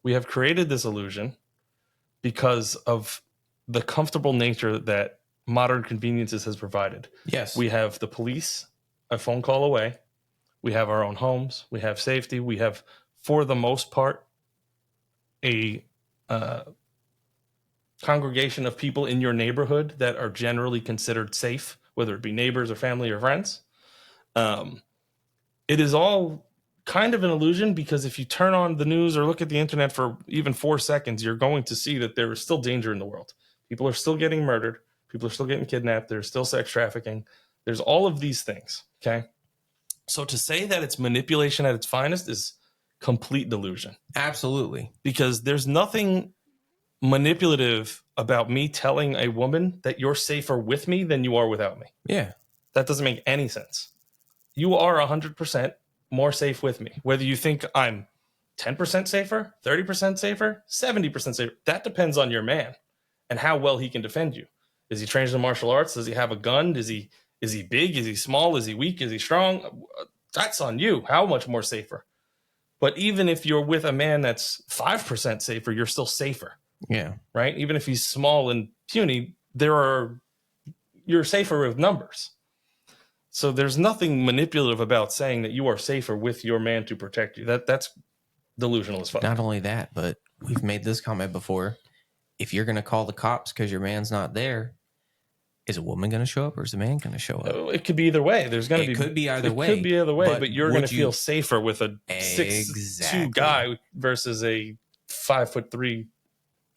We have created this illusion because of the comfortable nature that modern conveniences has provided. Yes. We have the police a phone call away. We have our own homes. We have safety. We have, for the most part, a congregation of people in your neighborhood that are generally considered safe, whether it be neighbors or family or friends. It is all kind of an illusion, because if you turn on the news or look at the internet for even 4 seconds, you're going to see that there is still danger in the world. People are still getting murdered. People are still getting kidnapped. There's still sex trafficking. There's all of these things. Okay. So to say that it's manipulation at its finest is complete delusion. Absolutely. Because there's nothing manipulative about me telling a woman that you're safer with me than you are without me. Yeah. That doesn't make any sense. You are 100% more safe with me. Whether you think I'm 10% safer, 30% safer, 70% safer, that depends on your man and how well he can defend you. Is he trained in martial arts? Does he have a gun? Is he big? Is he small? Is he weak? Is he strong? That's on you. How much more safer? But even if you're with a man that's 5% safer, you're still safer. Yeah. Right? Even if he's small and puny, you're safer with numbers. So there's nothing manipulative about saying that you are safer with your man to protect you. That's delusional as fuck. Not only that, but we've made this comment before. If you're going to call the cops because your man's not there, is a woman going to show up or is a man going to show up? It could be either way. It could be either way. It could be either way, but you're going to feel safer with a Exactly. 6'2" guy versus a 5'3"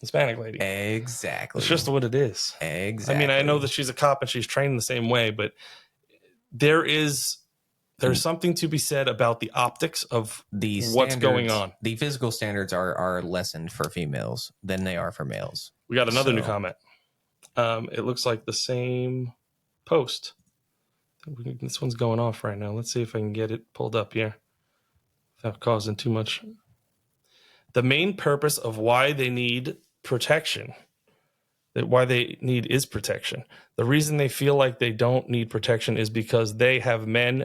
Hispanic lady. Exactly. It's just what it is. Exactly. I mean, I know that she's a cop and she's trained the same way, but there's something to be said about the optics of what's going on. The physical standards are lessened for females than they are for males. We got another new comment. It looks like the same post. This one's going off right now. Let's see if I can get it pulled up here without causing too much. The main purpose of why they need protection, is protection. The reason they feel like they don't need protection is because they have men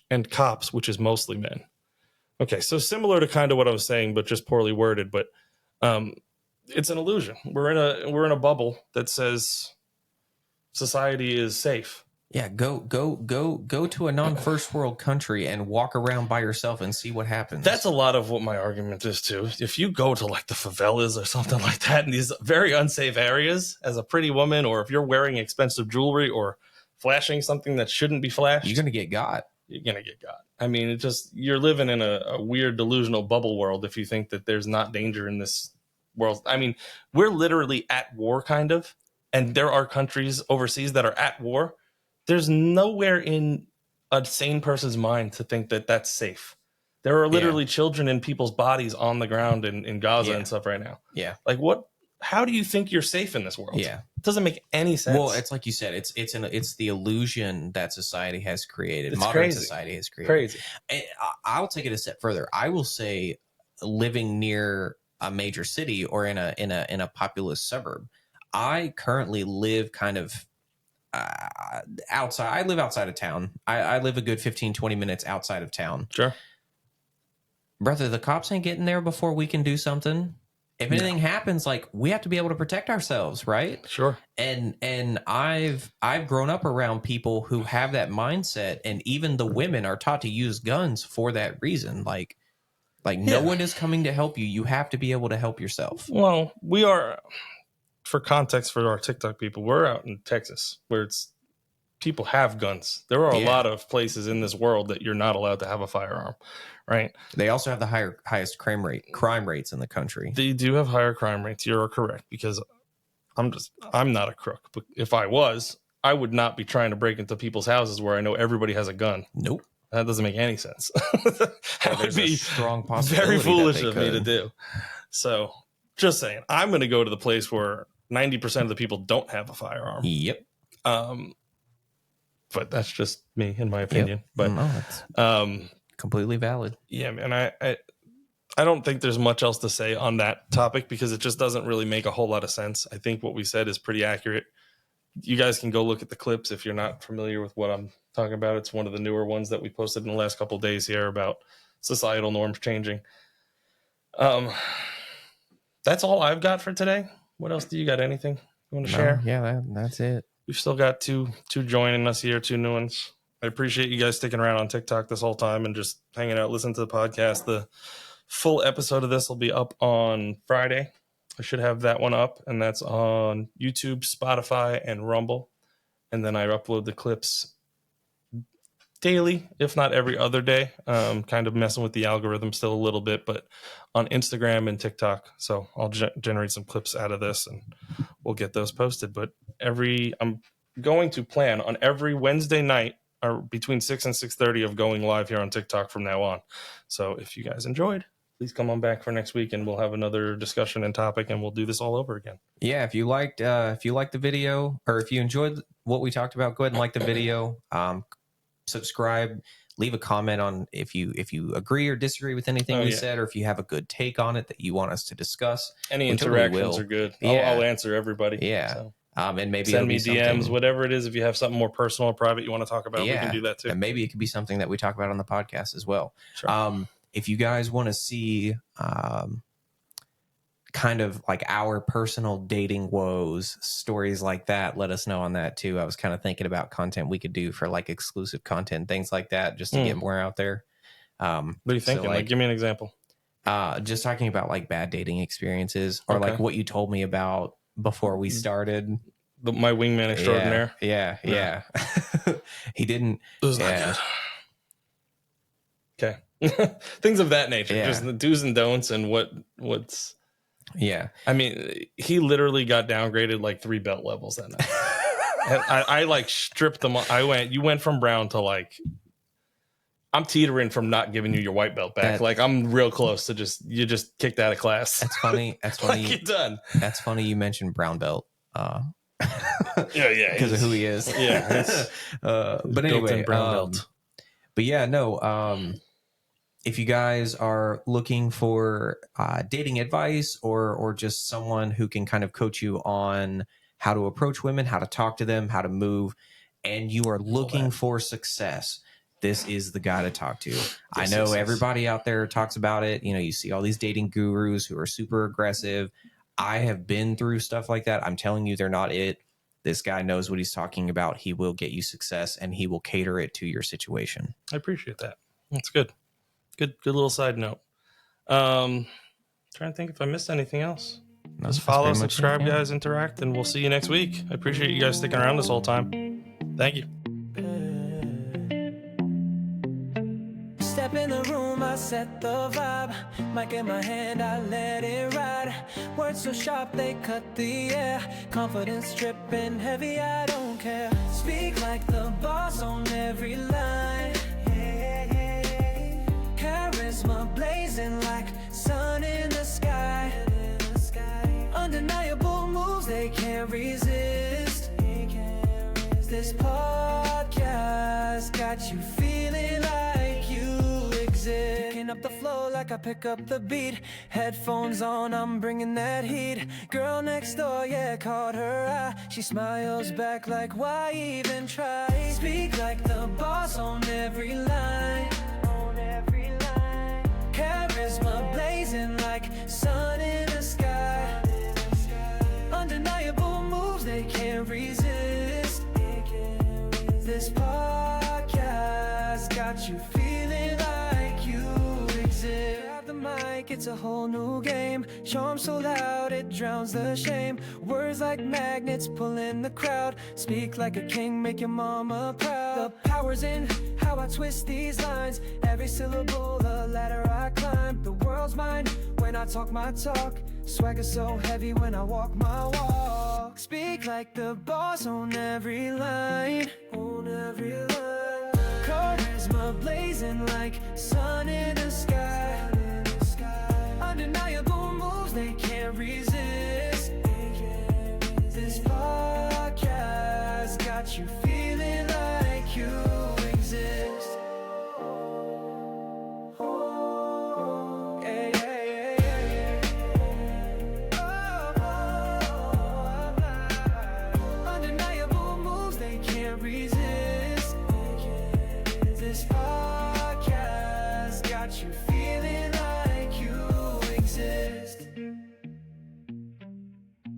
and cops, which is mostly men. Okay, so similar to kind of what I was saying, but just poorly worded. But it's an illusion. We're in a bubble that says society is safe. Yeah, go to a non-first world country and walk around by yourself and see what happens. That's a lot of what my argument is too. If you go to like the favelas or something like that in these very unsafe areas as a pretty woman, or if you're wearing expensive jewelry or flashing something that shouldn't be flashed, you're gonna get got. I mean, you're living in a weird delusional bubble world if you think that there's not danger in this world. I mean, we're literally at war kind of, and there are countries overseas that are at war. There's nowhere in a sane person's mind to think that that's safe. There are literally children in people's bodies on the ground in Gaza and stuff right now. Yeah. Like how do you think you're safe in this world? Yeah. It doesn't make any sense. Well, it's like you said, it's the illusion that society has created. It's Modern crazy. Society has created. Crazy. And I'll take it a step further. I will say living near a major city or in a populous suburb, I currently live kind of outside. I live outside of town. I live a good 15-20 minutes outside of town. Sure. Brother, the cops ain't getting there before we can do something. If anything happens, like, we have to be able to protect ourselves, right? Sure. And I've grown up around people who have that mindset, and even the women are taught to use guns for that reason. Like no one is coming to help you. You have to be able to help yourself. Well, we are, for context for our TikTok people, we're out in Texas where people have guns. There are a lot of places in this world that you're not allowed to have a firearm, right? They also have the highest crime rates in the country. They do have higher crime rates. You're correct, because I'm not a crook. But if I was, I would not be trying to break into people's houses where I know everybody has a gun. Nope. That doesn't make any sense. That would be a strong possibility. Very foolish of me to do. So just saying, I'm going to go to the place where 90% of the people don't have a firearm. Yep. But that's just me, in my opinion. But Completely valid. Yeah, man. I don't think there's much else to say on that topic because it just doesn't really make a whole lot of sense. I think what we said is pretty accurate. You guys can go look at the clips if you're not familiar with what I'm talking about. It's one of the newer ones that we posted in the last couple of days here about societal norms changing. That's all I've got for today. What else do you got? Anything you want to share? Yeah, that's it. We've still got two joining us here, 2 new ones. I appreciate you guys sticking around on TikTok this whole time and just hanging out, listening to the podcast. The full episode of this will be up on Friday. I should have that one up, and that's on YouTube, Spotify, and Rumble. And then I upload the clips daily, if not every other day. Kind of messing with the algorithm still a little bit, but on Instagram and TikTok. So I'll generate some clips out of this, and we'll get those posted. But I'm going to plan on every Wednesday night, or between 6 and 6:30, of going live here on TikTok from now on. So if you guys enjoyed, please come on back for next week, and we'll have another discussion and topic, and we'll do this all over again. Yeah, if you liked the video, or if you enjoyed what we talked about, go ahead and like the video. Subscribe, leave a comment on if you agree or disagree with anything we said, or if you have a good take on it that you want us to discuss. Any interactions are good. I'll answer everybody. Yeah. So. And maybe send me DMs, whatever it is. If you have something more personal or private you want to talk about, we can do that too. And maybe it could be something that we talk about on the podcast as well. Sure. If you guys want to see kind of like our personal dating woes, stories like that, let us know on that too. I was kind of thinking about content we could do for like exclusive content, things like that, just to get more out there. What are you thinking? So, like, give me an example. Just talking about like bad dating experiences, or like what you told me about before we started. My wingman extraordinaire. Yeah. He didn't. It was not good. Okay. Things of that nature. Just the do's and don'ts and what's. Yeah. I mean, he literally got downgraded like 3 belt levels that night. I like stripped them. You went from brown to like, I'm teetering from not giving you your white belt back. Like I'm real close to you just kicked out of class. That's funny. Like you're done. That's funny. You mentioned brown belt. Yeah. Because of who he is. Yeah. But anyway, brown belt. But yeah, no. If you guys are looking for dating advice or just someone who can kind of coach you on how to approach women, how to talk to them, how to move, and you are looking for success, this is the guy to talk to. I know everybody out there talks about it. You know, you see all these dating gurus who are super aggressive. I have been through stuff like that. I'm telling you, they're not it. This guy knows what he's talking about. He will get you success, and he will cater it to your situation. I appreciate that. That's good. Good little side note. Trying to think if I missed anything else. Just follow, subscribe, guys, interact, and we'll see you next week. I appreciate you guys sticking around this whole time. Thank you. Step in the room, I set the vibe. Mic in my hand, I let it ride. Words so sharp, they cut the air. Confidence dripping heavy, I don't care. Speak like the boss on every line. Charisma blazing like sun in the sky. Undeniable moves, they can't resist. This podcast got you feeling like you exist. Picking up the flow like I pick up the beat. Headphones on, I'm bringing that heat. Girl next door, yeah, caught her eye. She smiles back like, why even try? Speak like the boss on every line. Charisma blazing like sun in the sky. Undeniable moves, they can't resist. This podcast got you feeling like you exist. Grab the mic, it's a whole new game. Charm so loud, it drowns the shame. Words like magnets pulling the crowd. Speak like a king, make your mama proud. The power's in how I twist these lines. Every syllable, a ladder I climb. The world's mine when I talk my talk. Swagger so heavy when I walk my walk. Speak like the boss on every line. On every line. Charisma blazing like sun in the sky. Undeniable moves, they can't resist. This podcast got you feeling